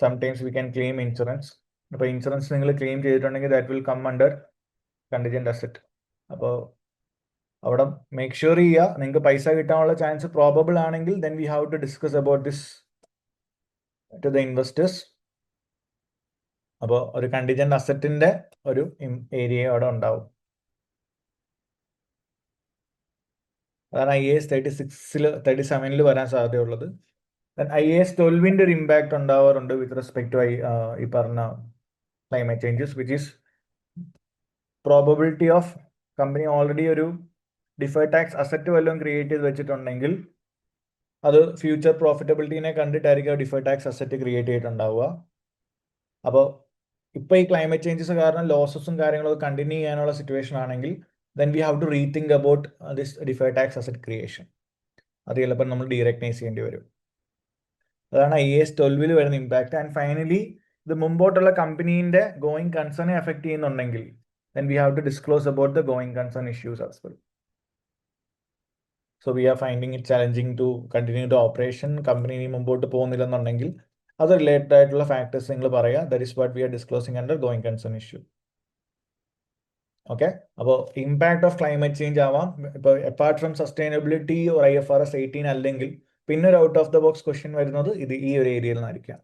sometimes we can claim insurance. അപ്പോൾ ഇൻഷുറൻസ് നിങ്ങൾ ക്ലെയിം ചെയ്തിട്ടുണ്ടെങ്കിൽ that will come under contingent asset. അപ്പോൾ അവിടെ മേക്ക് ഷുവർ ചെയ്യുക നിങ്ങൾക്ക് പൈസ കിട്ടാനുള്ള ചാൻസ് പ്രോബബിൾ ആണെങ്കിൽ then we have to discuss about this to the investors. അപ്പോൾ ഒരു കണ്ടിജന്റ് അസറ്റിന്റെ ഒരു ഏരിയ അവിടെ ഉണ്ടാവും. അതാണ് IAS 36 37 വരാൻ സാധ്യതയുള്ളത്. IAS 12 ഒരു ഇമ്പാക്ട് ഉണ്ടാവാറുണ്ട് വിത്ത് റെസ്പെക്ട് ടു ഈ പറഞ്ഞ climate changes, which is probability of company already ഒരു ഡിഫേർഡ് ടാക്സ് അസറ്റ് വല്ലതും ക്രിയേറ്റ് ചെയ്ത് വെച്ചിട്ടുണ്ടെങ്കിൽ അത് ഫ്യൂച്ചർ പ്രോഫിറ്റബിലിറ്റിനെ കണ്ടിട്ടായിരിക്കും ഡിഫേർഡ് ടാക്സ് അസറ്റ് ക്രിയേറ്റ് ചെയ്തിട്ടുണ്ടാവുക. അപ്പോൾ ഇപ്പോൾ ഈ ക്ലൈമറ്റ് ചേഞ്ചസ് കാരണം ലോസസും കാര്യങ്ങളൊക്കെ കണ്ടിന്യൂ ചെയ്യാനുള്ള സിറ്റുവേഷൻ ആണെങ്കിൽ then we have to rethink about this deferred tax asset creation. അത് ചിലപ്പോൾ നമ്മൾ ഡീറെക്ടൈസ് ചെയ്യേണ്ടി വരും. അതാണ് IAS 12 വരുന്ന ഇമ്പാക്ട്. ആൻഡ് ഫൈനലി ഇത് മുമ്പോട്ടുള്ള കമ്പനീൻ്റെ ഗോയിങ് കൺസേണെ അഫക്റ്റ് ചെയ്യുന്നുണ്ടെങ്കിൽ then we have to disclose about the going concern issues as well. So we are finding it challenging to continue the operation. Company ഇനി മുമ്പോട്ട് പോകുന്നില്ലെന്നുണ്ടെങ്കിൽ അത് റിലേറ്റഡ് ആയിട്ടുള്ള ഫാക്ടേഴ്സ് നിങ്ങൾ പറയുക. That is what we are disclosing under going concern issue. Okay, അപ്പോൾ impact of climate change ആവാം. ഇപ്പോൾ apart from sustainability or IFRS 18 അല്ലെങ്കിൽ പിന്നെ ഒരു out of the box question വരുന്നത് ഇത് ഈ ഒരു ഏരിയയിൽ നിന്നായിരിക്കാം.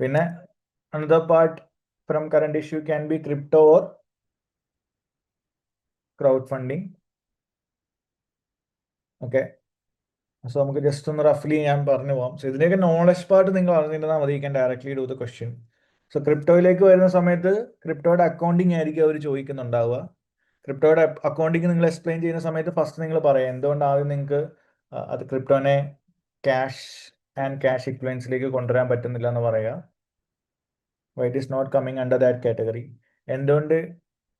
പിന്നെ another part from current issue can be crypto or crowdfunding. Okay, so നമുക്ക് ജസ്റ്റ് ഒന്ന് റഫ്ലി ഞാൻ പറഞ്ഞു പോകാം. സോ ഇതിൻ്റെയൊക്കെ നോളജ് പാർട്ട് നിങ്ങൾ അറിഞ്ഞിരുന്നാൽ മതി, can directly do the question. So ക്രിപ്റ്റോയിലേക്ക് വരുന്ന സമയത്ത് ക്രിപ്റ്റോയുടെ അക്കൗണ്ടിങ് ആയിരിക്കും അവർ ചോദിക്കുന്നുണ്ടാവുക. ക്രിപ്റ്റോയുടെ അക്കൗണ്ടിങ് നിങ്ങൾ എക്സ്പ്ലെയിൻ ചെയ്യുന്ന സമയത്ത് ഫസ്റ്റ് നിങ്ങൾ പറയാം എന്തുകൊണ്ട് ആദ്യം നിങ്ങൾക്ക് അത് ക്രിപ്റ്റോനെ ക്യാഷ് ആൻഡ് ക്യാഷ് ഇക്വലൻസിലേക്ക് കൊണ്ടുവരാൻ പറ്റുന്നില്ല എന്ന് പറയുക. Why it is not coming under that category. എന്തുകൊണ്ട്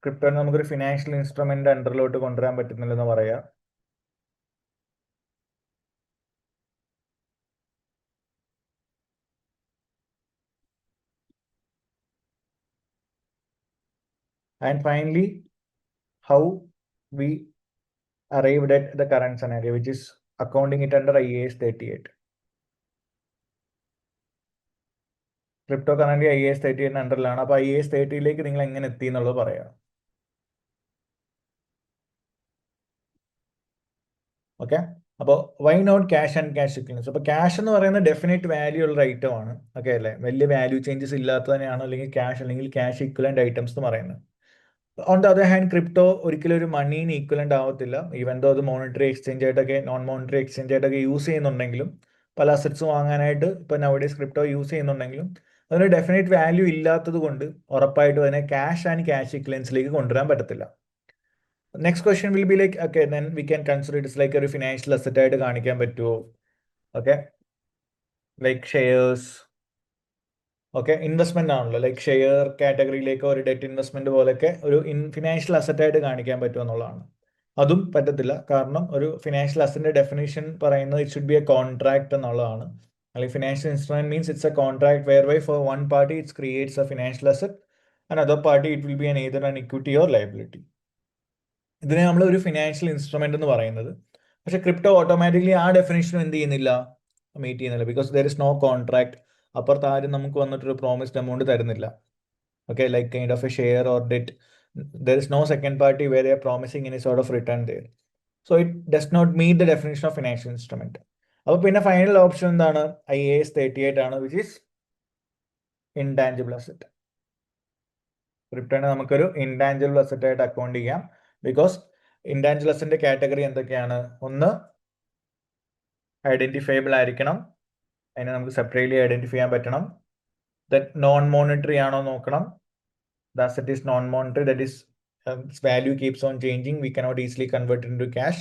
ക്രിപ്റ്റോനെ നമുക്കൊരു ഫിനാൻഷ്യൽ ഇൻസ്ട്രുമെന്റ് അണ്ടറിലോട്ട് കൊണ്ടുവരാൻ പറ്റുന്നില്ലെന്ന് പറയുക. And finally, how we arrived at the current scenario, which is accounting it under IAS 38. Crypto current IAS 38 അണ്ടറിലാണ്. അപ്പോൾ IAS 30ലേക്ക് നിങ്ങൾ എങ്ങനെ എത്തി എന്നുള്ളത് പറയാം. ഓക്കെ, അപ്പോൾ why not cash and cash equivalence? അപ്പോൾ ക്യാഷ് എന്ന് പറയുന്നത് ഡെഫിനറ്റ് വാല്യൂ ഉള്ള ഐറ്റം ആണ്. ഓക്കെ അല്ലേ, വലിയ വാല്യൂ ചേഞ്ചസ് ഇല്ലാത്തതിനെയാണ് അല്ലെങ്കിൽ ക്യാഷ് ഇക്വലന്റ് ഐറ്റംസ് എന്ന് പറയുന്നത്. On the other hand crypto ഒരിക്കലും ഒരു മണീന് ഈക്വലന്റ് ആവത്തില്ല. ഈവൻ ദോ അത് മോണിറ്ററി എക്സ്ചേഞ്ച് ആയിട്ടൊക്കെ നോൺ മോണിറ്ററി എക്സ്ചേഞ്ച് ആയിട്ടൊക്കെ യൂസ് ചെയ്യുന്നുണ്ടെങ്കിലും, പല അസറ്റ്സ് വാങ്ങാനായിട്ട് ഇപ്പോൾ നവഡേസ് ക്രിപ്റ്റോ യൂസ് ചെയ്യുന്നുണ്ടെങ്കിലും അതിന് ഡെഫിനറ്റ് വാല്യൂ ഇല്ലാത്തത് കൊണ്ട് ഉറപ്പായിട്ടും അതിനെ ക്യാഷ് ആൻഡ് ക്യാഷ് ഇക്വലൻസിലേക്ക് കൊണ്ടുവരാൻ പറ്റത്തില്ല. Next question will be like, okay then we can consider it's like ഒരു ഫിനാൻഷ്യൽ അസറ്റ് ആയിട്ട് കാണിക്കാൻ പറ്റുമോ? Okay, like shares. Okay, investment ആണല്ലോ, ലൈക്ക് ഷെയർ കാറ്റഗറിയിലേക്ക് ഒരു ഡെറ്റ് ഇൻവെസ്റ്റ്മെന്റ് പോലെയൊക്കെ ഒരു ഫിനാൻഷ്യൽ അസറ്റ് ആയിട്ട് കാണിക്കാൻ പറ്റും എന്നുള്ളതാണ്. അതും പറ്റത്തില്ല, കാരണം ഒരു ഫിനാൻഷ്യൽ അസറ്റിന്റെ ഡെഫിനേഷൻ പറയുന്നത് it should be a contract എന്നുള്ളതാണ്. അല്ലെങ്കിൽ financial instrument means it's a contract whereby for one party it creates a financial asset and other party it will be an either an equity or liability. ഇതിനെ നമ്മൾ ഒരു financial instrument എന്ന് പറയുന്നത്. പക്ഷെ crypto automatically ആ definition എന്ത് ചെയ്യുന്നില്ല, meet ചെയ്യുന്നില്ല. Because there is no contract. അപ്പുറത്ത് ആരും നമുക്ക് വന്നിട്ടൊരു പ്രോമിസ്ഡ് എമൗണ്ട് തരുന്നില്ല. Okay, like kind of a share or debt. There is no second party where they are promising any sort of return there. So it does not meet the definition of financial instrument. അപ്പോൾ പിന്നെ final option എന്താണ്? IAS 38 ആണ്, which is intangible asset. ക്രിപ്റ്റോനെ നമുക്കൊരു intangible asset ആയിട്ട് account ചെയ്യാം. Because intangible അസറ്റിന്റെ category എന്തൊക്കെയാണ്? ഒന്ന്, identifiable ആയിരിക്കണം, അതിനെ നമുക്ക് സെപ്പറേറ്റ്ലി ഐഡന്റിഫൈ ചെയ്യാൻ പറ്റണം. ദാറ്റ് നോൺ മോണിറ്ററി ആണോ നോക്കണം. The asset is non-monetary, that is its value keeps on changing, we cannot easily convert it into cash.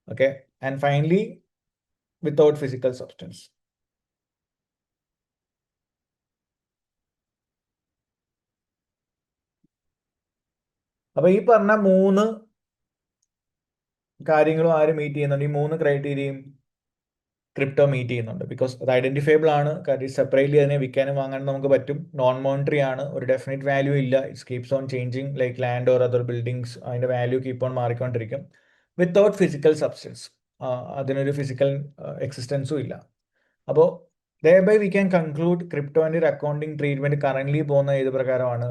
Okay, and finally, without physical substance. അപ്പോൾ ഈ പറഞ്ഞ മൂന്ന് കാര്യങ്ങളും ആര് മീറ്റ് ചെയ്യുന്നുണ്ട്? ഈ മൂന്ന് ക്രൈറ്റീരിയയും ക്രിപ്റ്റോ മീറ്റ് ചെയ്യുന്നുണ്ട്. ബിക്കോസ് അത് ഐഡന്റിഫയബിൾ ആണ്, കാര്യം സെപ്പറേറ്റ്ലി അതിനെ വിൽക്കാനും വാങ്ങാനും നമുക്ക് പറ്റും. നോൺ മോണിറ്ററി ആണ്, ഒരു ഡെഫിനറ്റ് വാല്യൂ ഇല്ല, it's keeps on changing like land or other buildings, അതിന്റെ വാല്യൂ കീപ്പ് ഓൺ മാറിക്കൊണ്ടിരിക്കും. വിത്തൗട്ട് ഫിസിക്കൽ സബ്സ്റ്റൻസ്, അതിനൊരു ഫിസിക്കൽ എക്സിസ്റ്റൻസും ഇല്ല. അപ്പോൾ thereby we can conclude ക്രിപ്റ്റോന്റെ ഒരു അക്കൗണ്ടിങ് ട്രീറ്റ്മെന്റ് കറന്റ് പോകുന്ന ഏത് പ്രകാരമാണ്?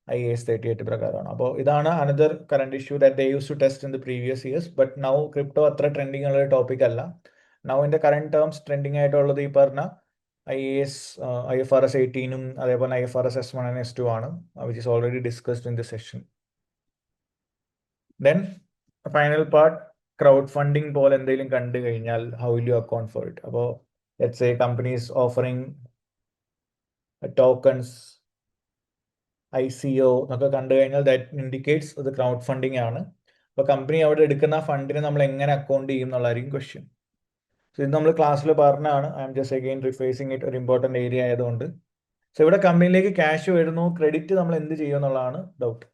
IAS 38 പ്രകാരമാണ്. അപ്പോൾ ഇതാണ് another current issue that they use to test in the previous years. But now crypto അത്ര ട്രെൻഡിങ് ഉള്ള ഒരു ടോപ്പിക് അല്ല. Now in the current terms trending ആയിട്ടുള്ളത് ഈ പറഞ്ഞ IFRS 18 അതേപോലെ IFRS S1 and S2 ആണ്, which is already discussed in the session. Then final part, crowd funding പോലെ എന്തെങ്കിലും കണ്ടു കഴിഞ്ഞാൽ how will you account for it? അപ്പോൾ let's say companies offering tokens, ICO എന്നൊക്കെ കണ്ടു കഴിഞ്ഞാൽ ദാറ്റ് ഇൻഡിക്കേറ്റ്സ് അത് ക്രൗഡ് ഫണ്ടിങ് ആണ്. അപ്പോൾ കമ്പനി അവിടെ എടുക്കുന്ന ഫണ്ടിനെ നമ്മൾ എങ്ങനെ അക്കൗണ്ട് ചെയ്യും എന്നുള്ളതായിരിക്കും ക്വസ്റ്റ്യൻ. സോ ഇത് നമ്മൾ ക്ലാസ്സിൽ പറഞ്ഞാണ്, I'm just again rephrasing it, ഒരു ഇമ്പോർട്ടൻറ്റ് ഏരിയ ആയതുകൊണ്ട്. സോ ഇവിടെ കമ്പനിയിലേക്ക് ക്യാഷ് വരുന്നു, ക്രെഡിറ്റ് നമ്മൾ എന്ത് ചെയ്യും എന്നുള്ളതാണ് doubt.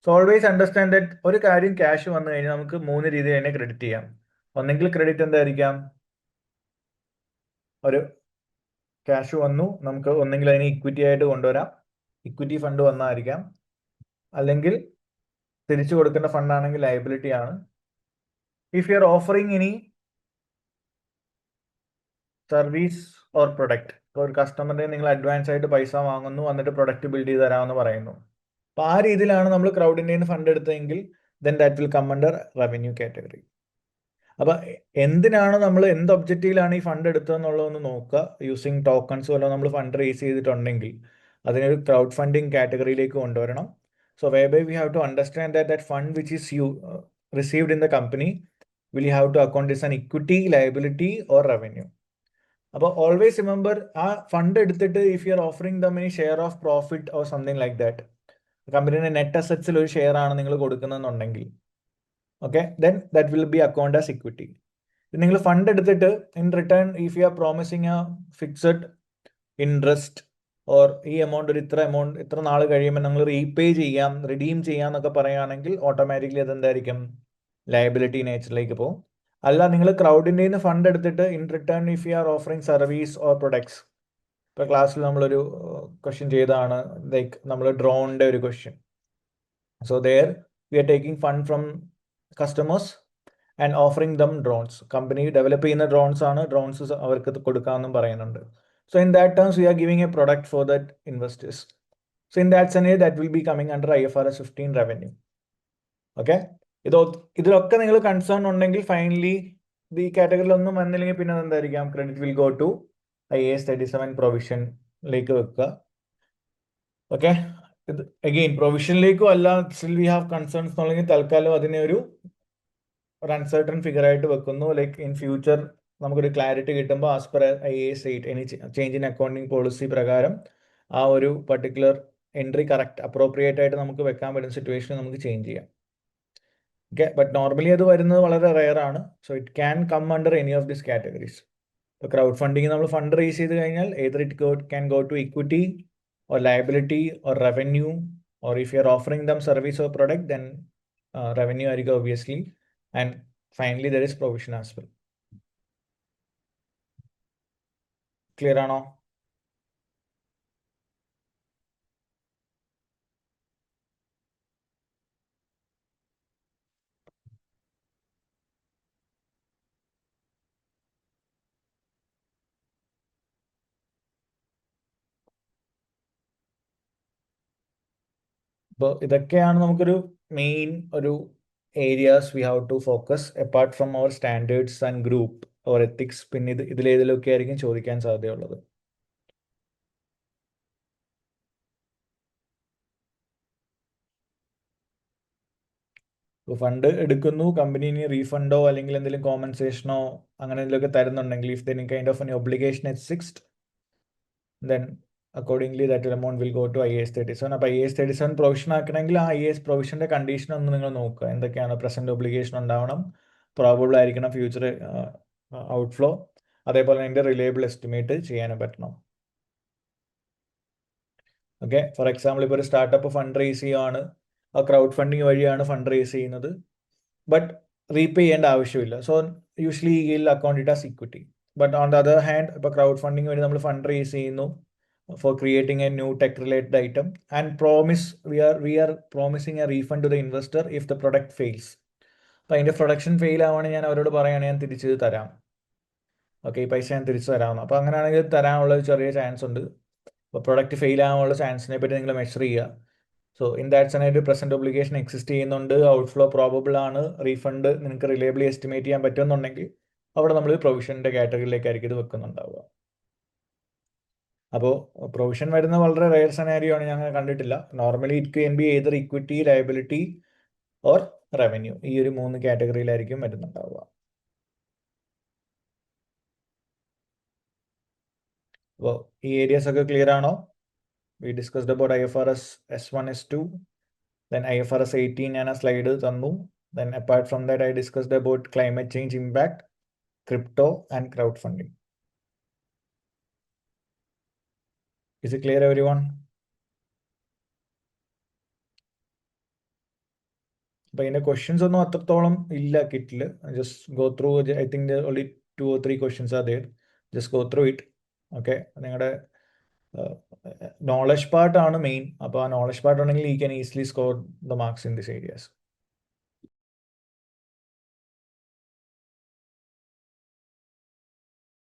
So always understand that ഒരു കാര്യം ക്യാഷ് വന്നു കഴിഞ്ഞാൽ നമുക്ക് മൂന്ന് രീതിയിൽ തന്നെ ക്രെഡിറ്റ് ചെയ്യാം. ഒന്നെങ്കിൽ ക്രെഡിറ്റ് എന്തായിരിക്കാം, ഒരു ക്യാഷ് വന്നു, നമുക്ക് ഒന്നെങ്കിൽ അതിനെ ഇക്വിറ്റി ആയിട്ട് കൊണ്ടുവരാം, ഇക്വിറ്റി ഫണ്ട് വന്നായിരിക്കാം. അല്ലെങ്കിൽ തിരിച്ചു കൊടുക്കേണ്ട ഫണ്ടാണെങ്കിൽ ലയബിലിറ്റി ആണ്. If you are offering any service or product, ഒരു കസ്റ്റമറിന്റെ നിങ്ങൾ അഡ്വാൻസ് ആയിട്ട് പൈസ വാങ്ങുന്നു, എന്നിട്ട് പ്രൊഡക്റ്റ് ബിൽഡ് ചെയ്ത് തരാമെന്ന് പറയുന്നു. അപ്പൊ ആ രീതിയിലാണ് നമ്മൾ ക്രൗഡിന്റെ ഫണ്ട് എടുത്തതെങ്കിൽ then that will come under revenue category. അപ്പൊ എന്തിനാണ് നമ്മൾ, എന്ത് ഒബ്ജക്റ്റീവിലാണ് ഈ ഫണ്ട് എടുത്തതെന്നുള്ളതൊന്ന് നോക്കുക. യൂസിങ് ടോക്കൺസ് വല്ലതും നമ്മൾ ഫണ്ട് റേസ് ചെയ്തിട്ടുണ്ടെങ്കിൽ അതിനൊരു ക്രൗഡ് ഫണ്ടിങ് കാറ്റഗറിയിലേക്ക് കൊണ്ടുവരണം. So whereby we have to understand that that fund which is you received in the company will you have to account this an equity, liability or revenue? അപ്പോൾ always remember ആ fund എടുത്തിട്ട് if you are offering them any share of profit or something like that, കമ്പനിയുടെ net അസറ്റ്സിൽ ഒരു share ആണ് നിങ്ങൾ കൊടുക്കുന്നതെന്നുണ്ടെങ്കിൽ, okay, then that will be account as equity. നിങ്ങൾ ഫണ്ട് എടുത്തിട്ട് in return if you are promising a fixed interest or ഈ amount ഒരു ഇത്ര നാൾ കഴിയുമ്പോൾ നിങ്ങൾ റീപേ ചെയ്യാം, റിഡീം ചെയ്യാം എന്നൊക്കെ പറയുകയാണെങ്കിൽ ഓട്ടോമാറ്റിക്കലി അതെന്തായിരിക്കും, ലയബിലിറ്റി നേച്ചറിലേക്ക് പോകും. അല്ല, നിങ്ങൾ ക്രൗഡിൻ്റെ നിന്ന് ഫണ്ട് എടുത്തിട്ട് in return if you are offering service or products, ഇപ്പോൾ ക്ലാസ്സിൽ നമ്മളൊരു ക്വസ്റ്റ്യൻ ചെയ്തതാണ്, ലൈക്ക് നമ്മൾ ഡ്രോണിൻ്റെ ഒരു question. So there we are taking fund from customers and offering them drones. Company develop ചെയ്യുന്ന ഡ്രോൺസ് ആണ്, ഡ്രോൺസ് അവർക്ക് കൊടുക്കാമെന്നും പറയുന്നുണ്ട്. So in that terms, we are giving a product for that investors. So in that scenario, that will be coming under IFRS 15 revenue. Okay? ഇതിലൊക്കെ നിങ്ങൾ concern ഉണ്ടെങ്കിൽ finally ഈ കാറ്റഗറിയിലൊന്നും വന്നില്ലെങ്കിൽ പിന്നെ എന്തായിരിക്കാം, credit will go to IAS 37 പ്രൊവിഷനിലേക്ക് വെക്കുക. Okay, ഇത് അഗെയിൻ പ്രൊവിഷനിലേക്കും അല്ല, സ്റ്റിൽ വി ഹാവ് കൺസേൺസ് എന്നുണ്ടെങ്കിൽ തൽക്കാലം അതിനെ ഒരു അൺസർട്ടൺ ഫിഗർ ആയിട്ട് വെക്കുന്നു. ലൈക്ക് ഇൻ ഫ്യൂച്ചർ നമുക്കൊരു ക്ലാരിറ്റി കിട്ടുമ്പോൾ as per IAS 8 any change in accounting policy പ്രകാരം ആ ഒരു പർട്ടിക്കുലർ എൻട്രി കറക്റ്റ് അപ്രോപ്രിയേറ്റ് ആയിട്ട് നമുക്ക് വെക്കാൻ പറ്റുന്ന സിറ്റുവേഷൻ നമുക്ക് ചേഞ്ച് ചെയ്യാം. ഓക്കെ, ബട്ട് നോർമലി അത് വരുന്നത് വളരെ റെയർ ആണ്. So it can come under any of this categories. ഇപ്പോൾ ക്രൗഡ് ഫണ്ടിങ് നമ്മൾ ഫണ്ട് റേസ് ചെയ്ത് കഴിഞ്ഞാൽ either it can go to equity or liability or revenue, or if you are offering them service or product, then revenue ആയിരിക്കും obviously, and finally there is provision as well. Clear ആണോ? അപ്പോൾ ഇതൊക്കെയാണ് നമുക്കൊരു main ഒരു areas we have to focus apart from our standards and group or ethics. പിന്നെ ഇതിലേതിലൊക്കെ ആയിരിക്കും ചോദിക്കാൻ സാധ്യതയുള്ളത്. ഫണ്ട് എടുക്കുന്നു, കമ്പനി റീഫണ്ടോ അല്ലെങ്കിൽ എന്തെങ്കിലും കോമ്പൻസേഷനോ അങ്ങനെ എന്തെങ്കിലുമൊക്കെ തരുന്നുണ്ടെങ്കിൽ, if then kind of an obligation is fixed, then accordingly that amount will go to IAS 37. അപ്പോൾ IAS 37 പ്രൊവിഷൻ ആക്കണമെങ്കിൽ ആ IAS പ്രൊവിഷൻ്റെ കണ്ടീഷൻ ഒന്ന് നിങ്ങൾ നോക്കുക. എന്തൊക്കെയാണ്? പ്രസന്റ് ഒബ്ലിഗേഷൻ ഉണ്ടാവണം, പ്രോബബിൾ ആയിരിക്കണം ഫ്യൂച്ചർ ഔട്ട്ഫ്ലോ, അതേപോലെ അതിൻ്റെ റിലയബിൾ എസ്റ്റിമേറ്റ് ചെയ്യാനും പറ്റണം. ഓക്കെ, ഫോർ എക്സാമ്പിൾ ഇപ്പോൾ ഒരു സ്റ്റാർട്ടപ്പ് ഫണ്ട് റേസ് ചെയ്യുകയാണ്, ആ ക്രൗഡ് ഫണ്ടിങ് വഴിയാണ് ഫണ്ട് റേസ് ചെയ്യുന്നത്, ബട്ട് റീപേ ചെയ്യേണ്ട ആവശ്യമില്ല. So usually will account it as equity. But on the other hand ഇപ്പോൾ ക്രൗഡ് ഫണ്ടിങ് വഴി നമ്മൾ ഫണ്ട് റേസ് ചെയ്യുന്നു for creating a new tech related item and we are promising a refund to the investor if the product fails. അപ്പോൾ അതിൻ്റെ production fail ആവുകയാണെങ്കിൽ ഞാൻ അവരോട് പറയുകയാണെങ്കിൽ ഞാൻ തിരിച്ച് തരാം, ഓക്കെ, ഈ പൈസ ഞാൻ തിരിച്ചു തരാമെന്ന്. അപ്പോൾ അങ്ങനെയാണെങ്കിൽ തരാനുള്ള ഒരു ചെറിയ ചാൻസ് ഉണ്ട്. അപ്പോൾ പ്രൊഡക്റ്റ് ഫെയിൽ ആവാനുള്ള ചാൻസിനെ പറ്റി നിങ്ങൾ മെഷർ ചെയ്യുക. So in that scenario present obligation exist ചെയ്യുന്നുണ്ട്, ഔട്ട്ഫ്ലോ പ്രോബബിൾ ആണ്, റീഫണ്ട് നിങ്ങൾക്ക് റിലയബിളി എസ്റ്റിമേറ്റ് ചെയ്യാൻ പറ്റുമെന്നുണ്ടെങ്കിൽ അവിടെ നമ്മൾ പ്രൊവിഷൻ്റെ കാറ്റഗറിയിലേക്കായിരിക്കും ഇത് വെക്കുന്നുണ്ടാവുക. അപ്പോൾ പ്രൊവിഷൻ വരുന്ന വളരെ റെയർ സെനാരിയോ ആണ്, ഞങ്ങൾ കണ്ടിട്ടില്ല. Normally it can B either equity, liability or revenue. ഈ ഒരു 3 കാറ്റഗറിയിലായിരിക്കും വരുന്നുണ്ടാവുക. അപ്പോൾ ഈ ഏരിയാസ് ഒക്കെ ക്ലിയർ ആണോ? We discussed about IFRS S1 S2, then IFRS 18 ഞാൻ ആ സ്ലൈഡ് തന്നു. Then apart from that I discussed about climate change impact, crypto and crowd funding. Is it clear, everyone? അപ്പോൾ ഇതിൻ്റെ ക്വസ്റ്റ്യൻസ് ഒന്നും അത്രത്തോളം ഇല്ല കിറ്റിൽ. Just go through. I think only 2 or 3 questions are there. Just go through it. Okay, നിങ്ങളുടെ knowledge പാർട്ടാണ് മെയിൻ. അപ്പോൾ ആ നോളജ് പാർട്ട് ഉണ്ടെങ്കിൽ you can easily score the marks in this areas.